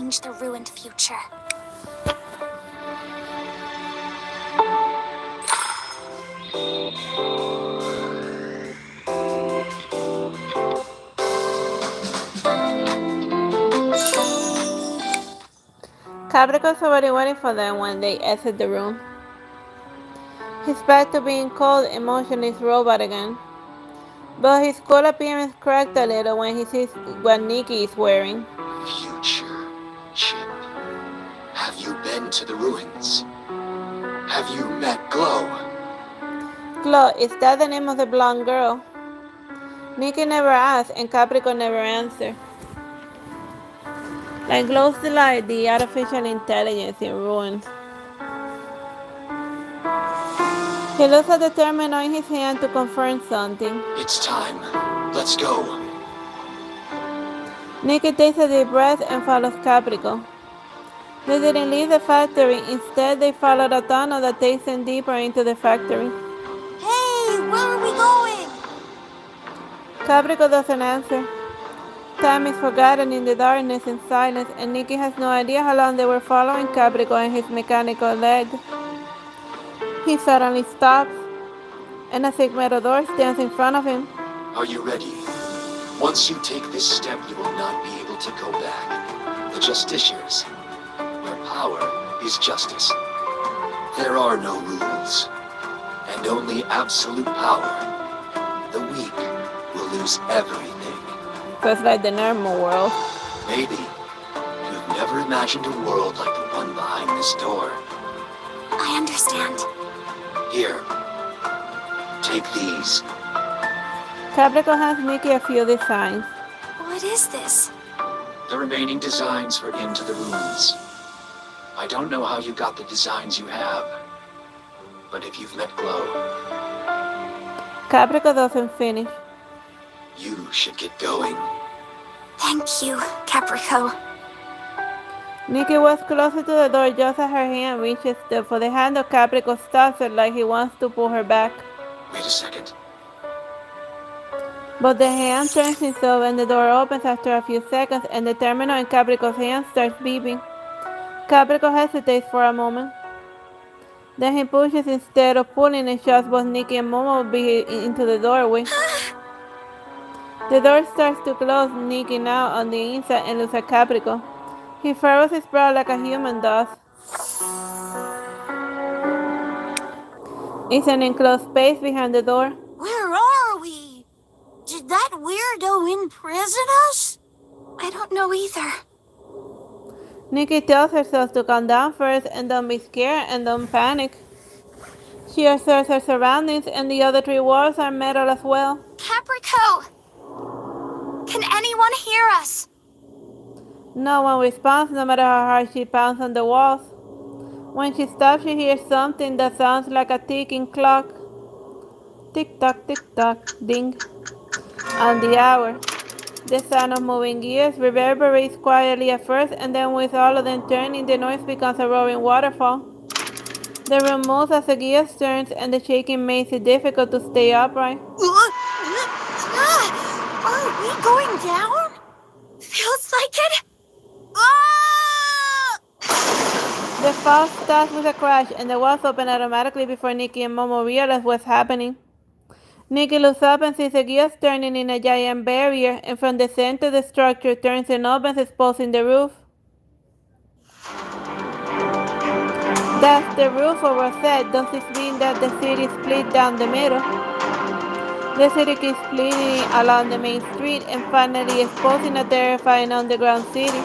change the ruined future. Caprico's already waiting for them when they exit the room. He's back to being cold, emotionless robot again. But his cool appearance cracked a little when he sees what Nikki is wearing. Future Chip, have you been to the ruins? Have you met Glow? Chloe, is that the name of the blonde girl? Nikki never asked, and Caprico never answered. Like Glow's Delight, the artificial intelligence in ruins. He looks at the terminal in his hand to confirm something. It's time. Let's go. Nikki takes a deep breath and follows Caprico. They didn't leave the factory, instead they followed a tunnel that takes them deeper into the factory. Hey, where are we going? Caprico doesn't answer. Time is forgotten in the darkness and silence, and Nikki has no idea how long they were following Caprico and his mechanical leg. He suddenly stops, and a thick metal door stands in front of him. Are you ready? Once you take this step, you will not be able to go back. The Justiciars, where power is justice. There are no rules, and only absolute power. The weak will lose everything. So it's like the normal world. Maybe you've never imagined a world like the one behind this door. I understand. Here, take these. Caprico hands Nikki a few designs. What is this? The remaining designs for Into the Ruins. I don't know how you got the designs you have, but if you've met Glow, Caprico doesn't finish. you should get going. Thank you, Caprico. Nikki was closer to the door just as her hand reaches for the hand of Caprico stops her like he wants to pull her back. Wait a second. But the hand turns itself and the door opens after a few seconds and the terminal in Caprico's hand starts beeping. Caprico hesitates for a moment. Then he pushes instead of pulling and shoves both Nikki and Momo into the doorway. The door starts to close, Nikki now on the inside and looks at Caprico. He furrows his brow like a human does. It's an enclosed space behind the door. Where are we? Did that weirdo imprison us? I don't know either. Nikki tells herself to calm down first and don't be scared and don't panic. She observes her surroundings and the other three walls are metal as well. Caprico! Can anyone hear us? No one responds no matter how hard she pounds on the walls. When she stops, she hears something that sounds like a ticking clock. Tick-tock, tick-tock, ding. On the hour. The sound of moving gears reverberates quietly at first, and then with all of them turning, the noise becomes a roaring waterfall. The room moves as the gears turns, and the shaking makes it difficult to stay upright. Are we going down? Feels like it. The fall starts with a crash, and the walls open automatically before Nikki and Momo realize what's happening. Nikki looks up and sees the gears turning in a giant barrier, and from the center the structure turns and opens, exposing the roof. That's the roof of Rosset. Does this mean that the city split down the middle? The city keeps splitting along the main street and finally exposing a terrifying underground city.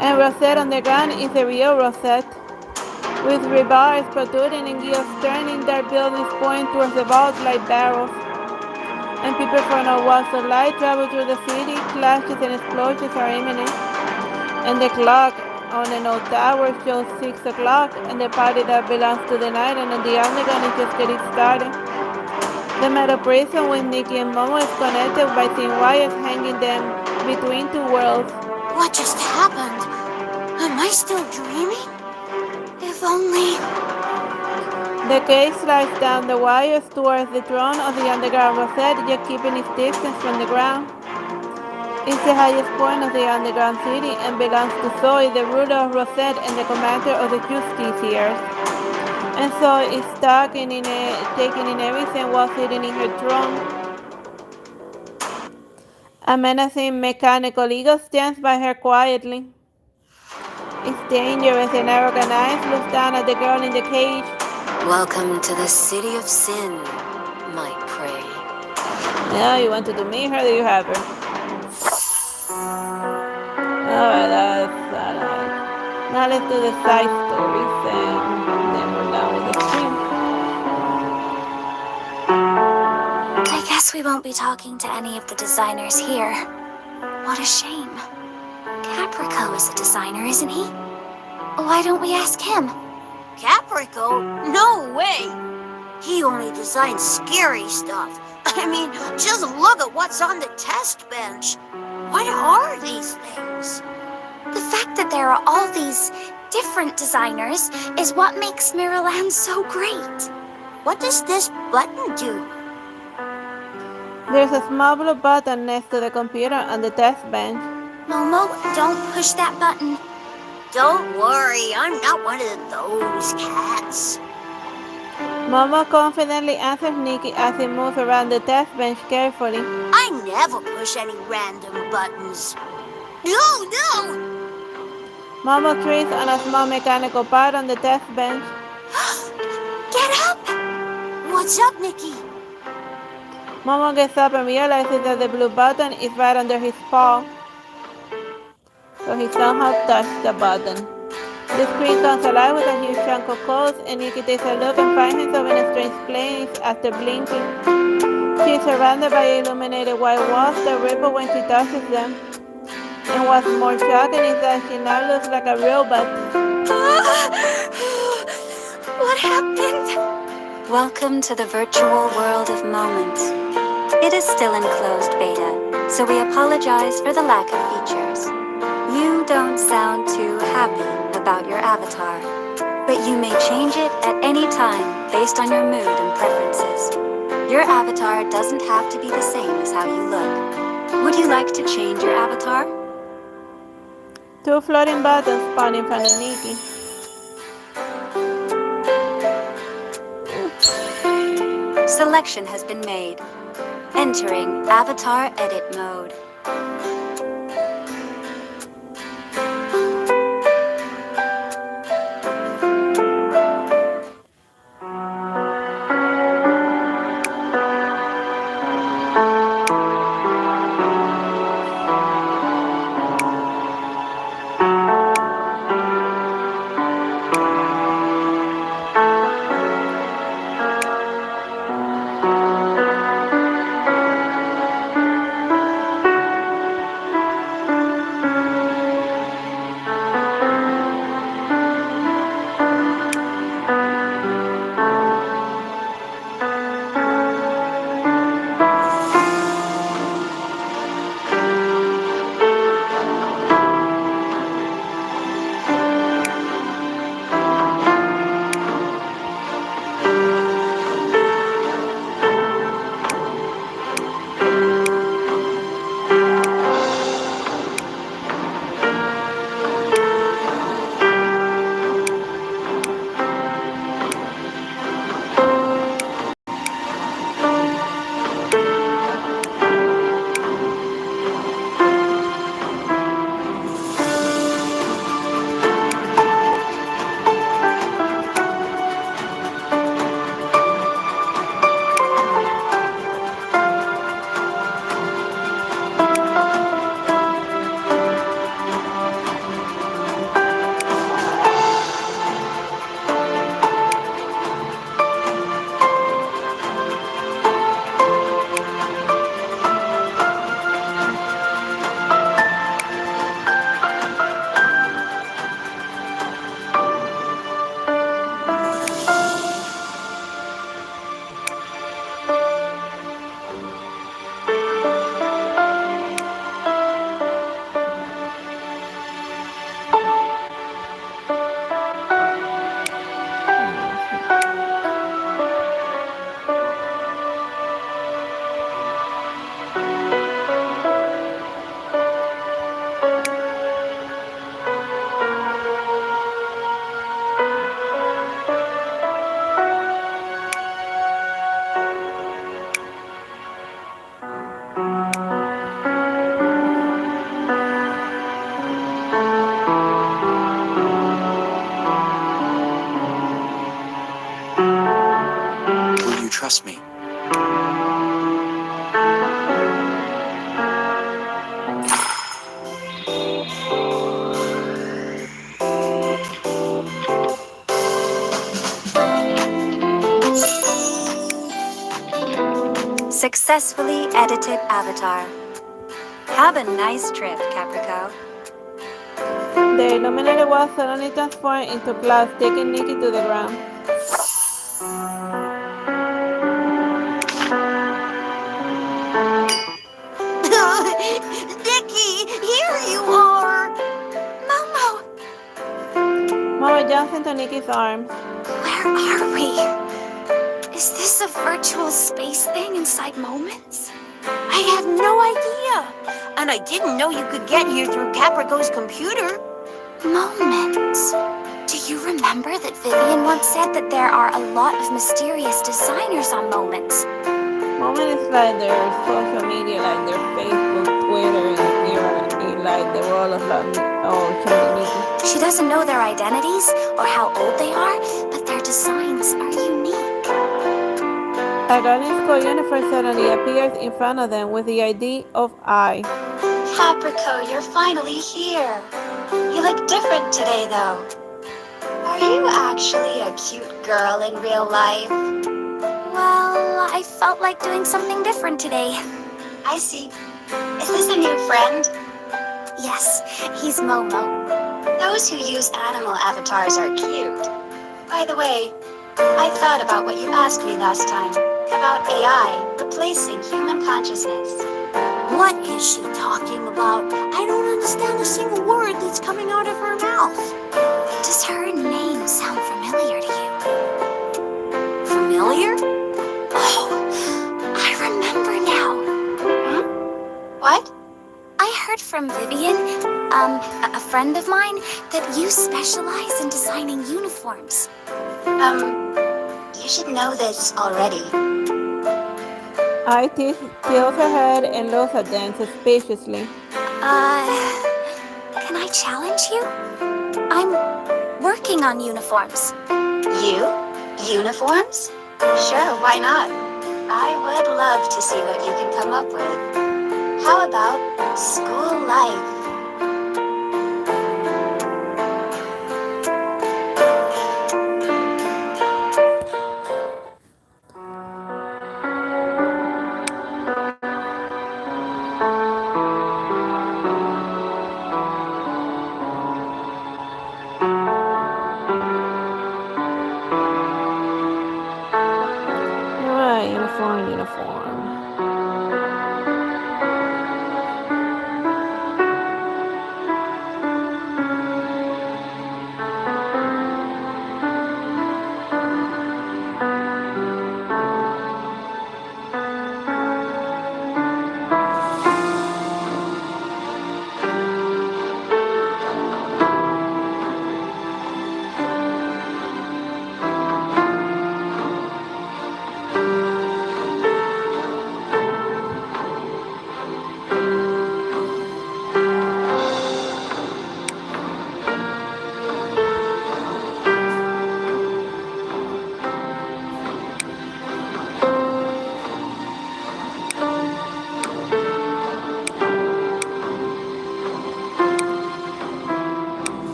And Rosset underground is the real Rosset, with rebars protruding and gears turning, dark buildings point towards the vaults like barrels. And people from all walks of life travel through the city, clashes and explosions are imminent. And the clock on an old tower shows 6 o'clock, and the party that belongs to the night and the underground is just getting started. The metal prison with Nikki and Momo is connected by thin wires hanging them between two worlds. What just happened? Am I still dreaming? If only... The cage slides down the wires towards the throne of the underground Rosette, yet keeping its distance from the ground. It's the highest point of the underground city and belongs to Zoey, the ruler of Rosset and the commander of the Justiciars. And Zoey is taking in everything while sitting in her throne. A menacing mechanical eagle stands by her quietly. It's dangerous, and arrogant eyes look down at the girl in the cage. Welcome to the city of sin, my prey. Now you wanted to meet her, do you have her? Alright, that's alright. Now let's do the side stories and then we're done with the stream. I guess we won't be talking to any of the designers here. What a shame. Caprico is a designer, isn't he? Why don't we ask him? Caprico? No way! He only designs scary stuff. I mean, just look at what's on the test bench. What are these things? The fact that there are all these different designers is what makes Mirrorland so great. What does this button do? There's a small blue button next to the computer on the test bench. Momo, don't push that button. Don't worry, I'm not one of those cats. Momo confidently answers Nikki as he moves around the test bench carefully. I never push any random buttons. No! Momo treads on a small mechanical part on the test bench. Get up! What's up, Nikki? Momo gets up and realizes that the blue button is right under his paw. So he somehow touched the button. The screen comes alive with a huge chunk of codes, and Nikki takes a look and finds himself in a strange place after blinking. She is surrounded by illuminated white walls that ripple when she touches them. And what's more shocking is that she now looks like a robot. What happened? Welcome to the virtual world of moments. It is still in closed beta, so we apologize for the lack of features. You don't sound too happy about your avatar, but you may change it at any time based on your mood and preferences. Your avatar doesn't have to be the same as how you look. Would you like to change your avatar? Two floating buttons spawn in front of Nikki. Selection has been made. Entering Avatar Edit Mode. trust me. Successfully edited avatar. Have a nice trip, Caprico. The illuminated wall suddenly transformed into clouds, taking Nikki to the ground. Nikki, here you are! Momo! Momo jumps into Nikki's arms. Where are we? Is this a virtual space thing inside Moments? I had no idea. And I didn't know you could get here through Caprico's computer. Moments. Do you remember that Vivian once said that there are a lot of mysterious designers on Moments? Moment is like their social media, like their Facebook, Twitter, and like the world of Shiny Nikki. She doesn't know their identities or how old they are, but their designs are unique. A girl in school uniform suddenly appears in front of them with the ID of I. Caprico, you're finally here. You look different today, though. Are you actually a cute girl in real life? Well, I felt like doing something different today. I see. Is this a new friend? Yes, he's Momo. Those who use animal avatars are cute. By the way, I thought about what you asked me last time, about AI replacing human consciousness. What is she talking about? I don't understand a single word that's coming out of her mouth. Does her name sound familiar to you? Familiar? Oh, I remember now. What? I heard from Vivian, a friend of mine, that you specialize in designing uniforms. You should know this already. I tilts her head and looks at them suspiciously. Can I challenge you? I'm working on uniforms. You? Uniforms? Sure, why not? I would love to see what you can come up with. How about school life? Alright, uniform.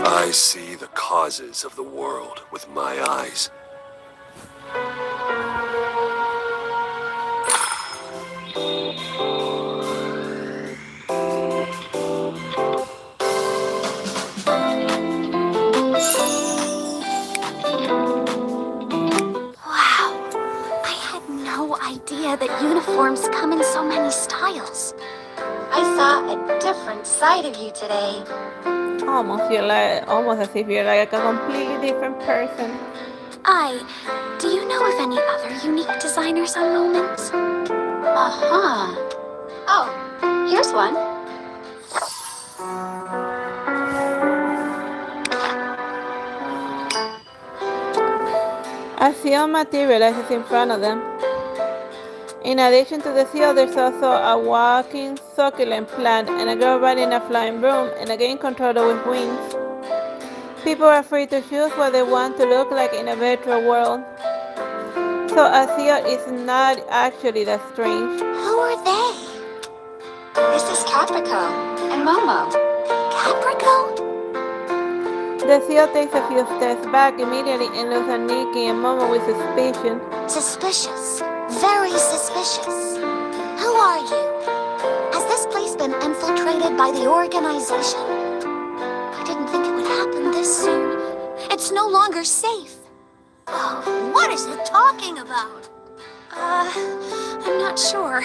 I see the causes of the world with my eyes. smiles. I saw a different side of you today. Almost as if you're like a completely different person. Do you know of any other unique designers on Moments? Uh-huh. Oh, here's one. A seal materializes in front of them. In addition to the seal, there's also a walking succulent plant and a girl riding a flying broom and a game controller with wings. People are free to choose what they want to look like in a virtual world. So a seal is not actually that strange. Who are they? This is Caprico and Momo. Caprico? The seal takes a few steps back immediately and looks at Nikki and Momo with suspicion. Suspicious. Very suspicious. Who are you? Has this place been infiltrated by the organization? I didn't think it would happen this soon. It's no longer safe. Oh, what is it talking about? I'm not sure.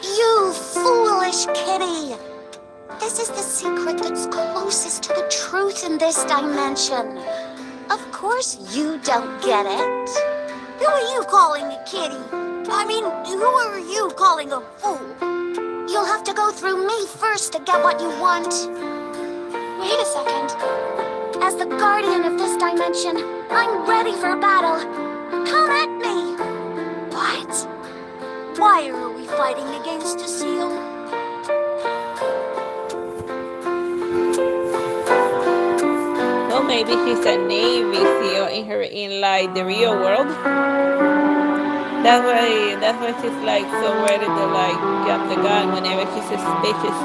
You foolish kitty! This is the secret that's closest to the truth in this dimension. Of course you don't get it. Who are you calling a kitty? I mean, who are you calling a fool? You'll have to go through me first to get what you want. Wait a second. As the guardian of this dimension, I'm ready for battle. Come at me! What? Why are we fighting against a seal? So maybe she's a Navy SEAL in like the real world. That's why she's like so ready to like jump the gun whenever she's suspicious.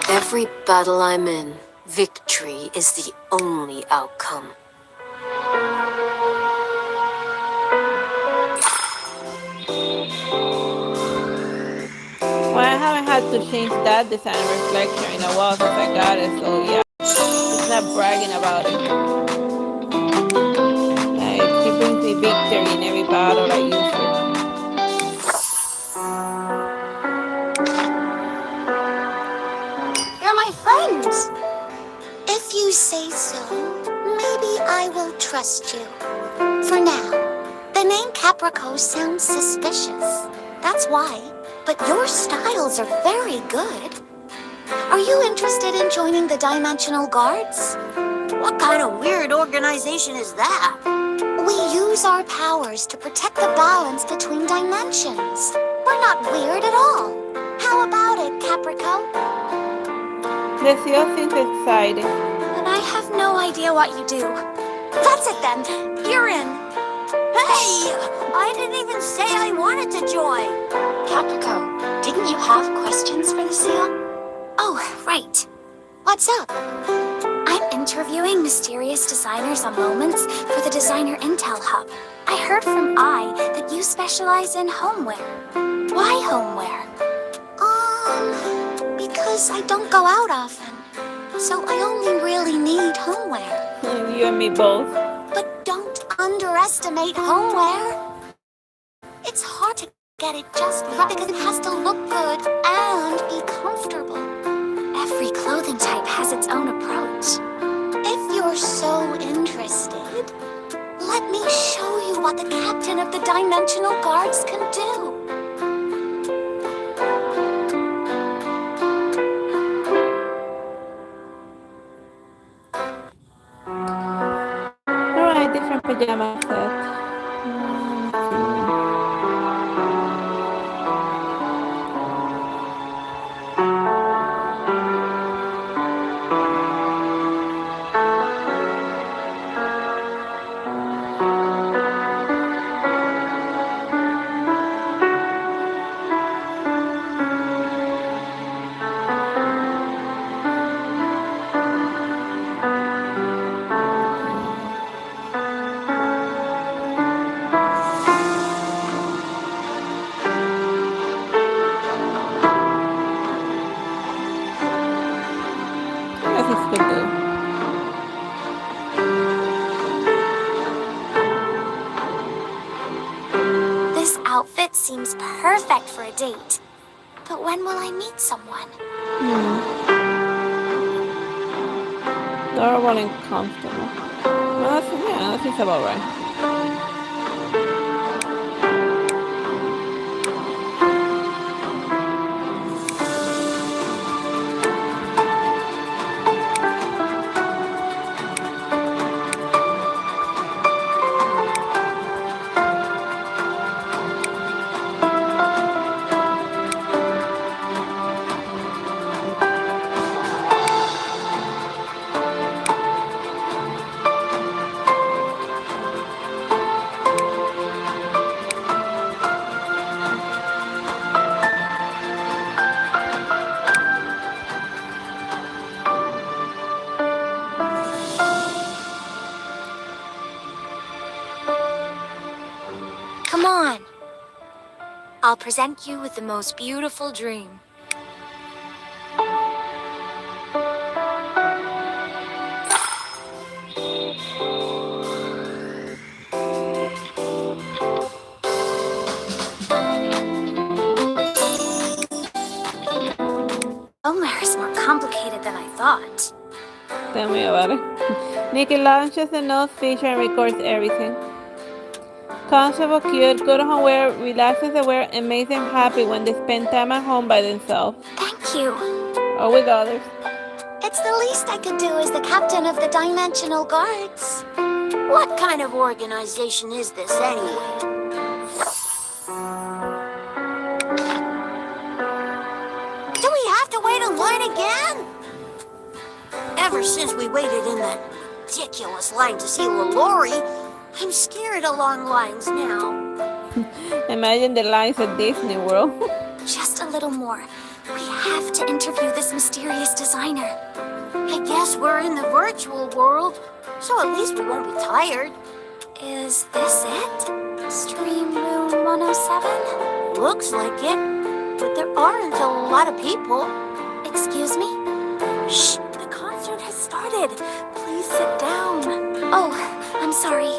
Every battle I'm in, victory is the only outcome. Well, I haven't had to change that design reflection in a while since I got it, so yeah. It's not bragging about it. Like, she brings me victory in every battle I use her. You're my friends. If you say so, maybe I will trust you. For now, the name Caprico sounds suspicious. That's why. But your styles are very good. Are you interested in joining the Dimensional Guards? What kind of weird organization is that? We use our powers to protect the balance between dimensions. We're not weird at all. How about it, Caprico? The seal seems excited. And I have no idea what you do. That's it then. You're in. Hey! I didn't even say I wanted to join. Caprico, didn't you have questions for the seal? Oh, right. What's up? I'm interviewing mysterious designers on Moments for the Designer Intel Hub. I heard from that you specialize in homeware. Why homeware? Because I don't go out often. So I only really need homeware. You and me both. But don't underestimate homeware. It's hard to get it just right because it has to look good and be comfortable. Every clothing type has its own approach. If you're so interested, let me show you what the captain of the Dimensional Guards can do. Alright, different pajama set. This outfit seems perfect for a date. But when will I meet someone? Adorable and comfortable. Well, that seems about right. Come on. I'll present you with the most beautiful dream. Homeware is more complicated than I thought. Tell me about it. Nikki launches the nose feature and records everything. Comfortable, cute, good homeware, relaxes the wearer, and makes them happy when they spend time at home by themselves. Thank you. Or with others. It's the least I could do as the captain of the Dimensional Guards. What kind of organization is this anyway? Do we have to wait in line again? Ever since we waited in that ridiculous line to see Lalaurie, I'm scared of long lines now. Imagine the lines at Disney World. Just a little more. We have to interview this mysterious designer. I guess we're in the virtual world, so at least we won't be tired. Is this it? Stream Room 107? Looks like it, but there aren't a lot of people. Excuse me? Shh, the concert has started. Please sit down. Oh, I'm sorry.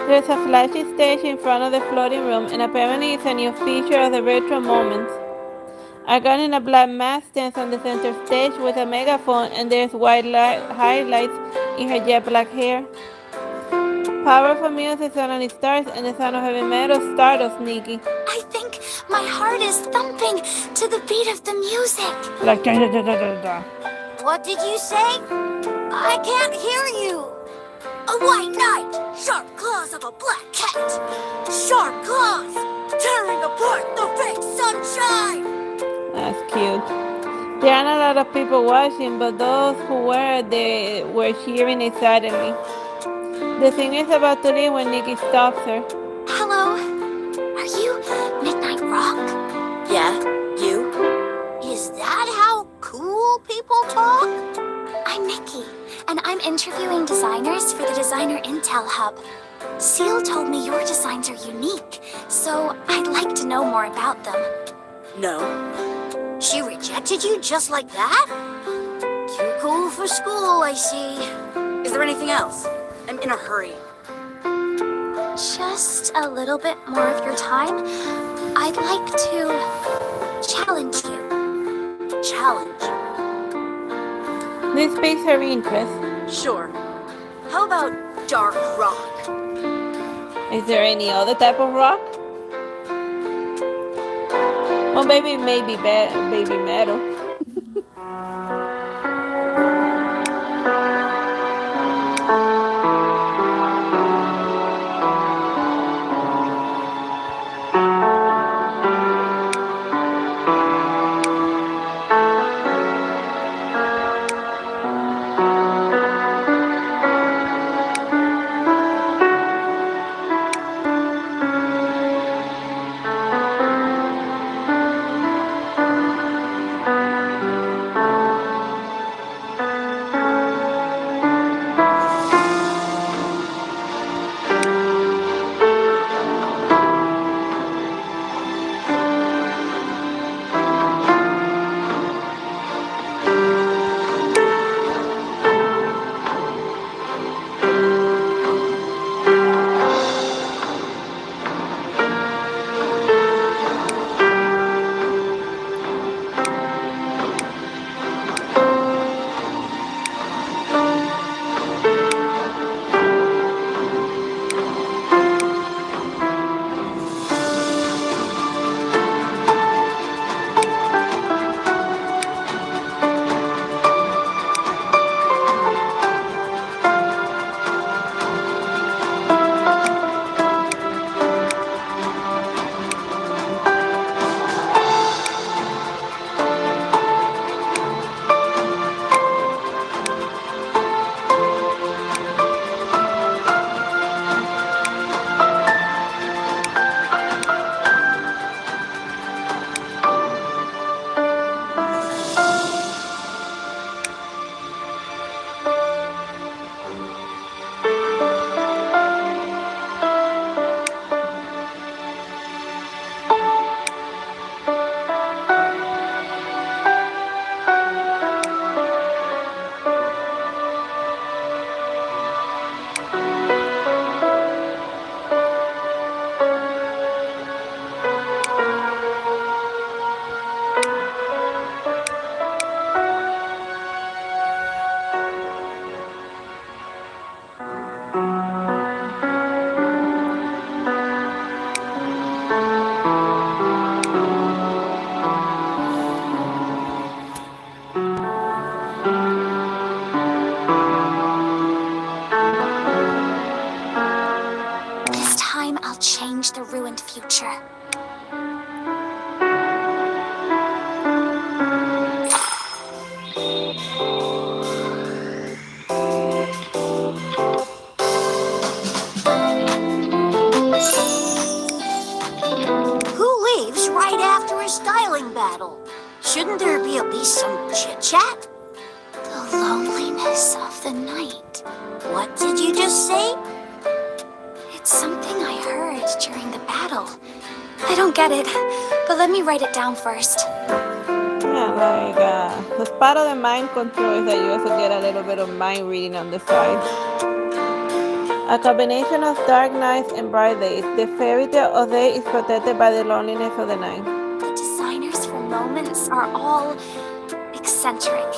There's a flashy stage in front of the floating room, and apparently it's a new feature of the virtual moments. A girl in a black mask stands on the center stage with a megaphone, and there's white highlights in her jet black hair. Powerful music suddenly starts, and the sound of heavy metal startles Nikki. I think my heart is thumping to the beat of the music. Like da da da da da da. What did you say? I can't hear you. A white knight, sharp claws of a black cat. Sharp claws, tearing apart the fake sunshine. That's cute. There aren't a lot of people watching, but those who were, they were cheering excitedly. The singer is about to leave when Nikki stops her. Hello. Are you Midnight Rock? Yeah, you? Is that how cool people talk? I'm Nikki, and I'm interviewing designers for the Designer Intel Hub. Seal told me your designs are unique, so I'd like to know more about them. No. She rejected you just like that? Too cool for school, I see. Is there anything else? I'm in a hurry. Just a little bit more of your time. I'd like to challenge you. Challenge. This piques her interest. Sure. How about dark rock? Is there any other type of rock? Or maybe baby metal. Change the ruined future. Who leaves right after a styling battle? Shouldn't there be at least some chit-chat? The loneliness of the night. What did you just say? It's something I heard during the battle. I don't get it, but let me write it down first. Yeah, like as part of the mind control is that you also get a little bit of mind reading on the side. A combination of dark nights and bright days. The fairy tale of day is protected by the loneliness of the night. The designers for moments are all eccentric.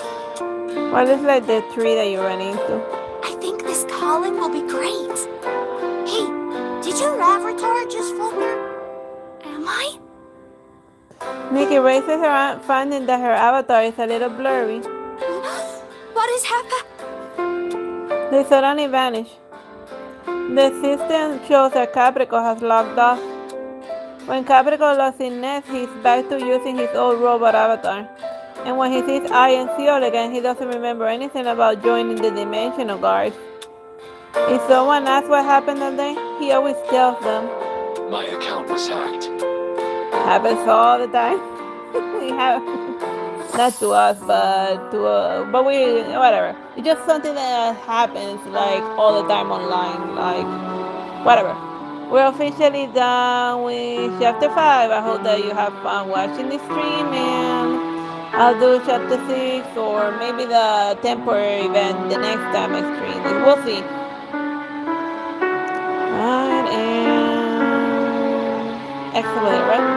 What is like the tree that you run into? I think this calling will be great. Hey, did your avatar just flicker? Am I? Nikki raises her arm, finding that her avatar is a little blurry. What is happening? They suddenly vanish. The system shows that Caprico has logged off. When Caprico lost his nest, he's back to using his old robot avatar. And when he sees I and Seol again, he doesn't remember anything about joining the Dimensional Guards. If someone asks what happened that day, he always tells them. My account was hacked. Happens all the time. We have, not to us, but but we, whatever. It's just something that happens like all the time online, like whatever. We're officially done with chapter 5. I hope that you have fun watching the stream, and I'll do chapter 6 or maybe the temporary event the next time I stream it. We'll see. Right, and excellent, right?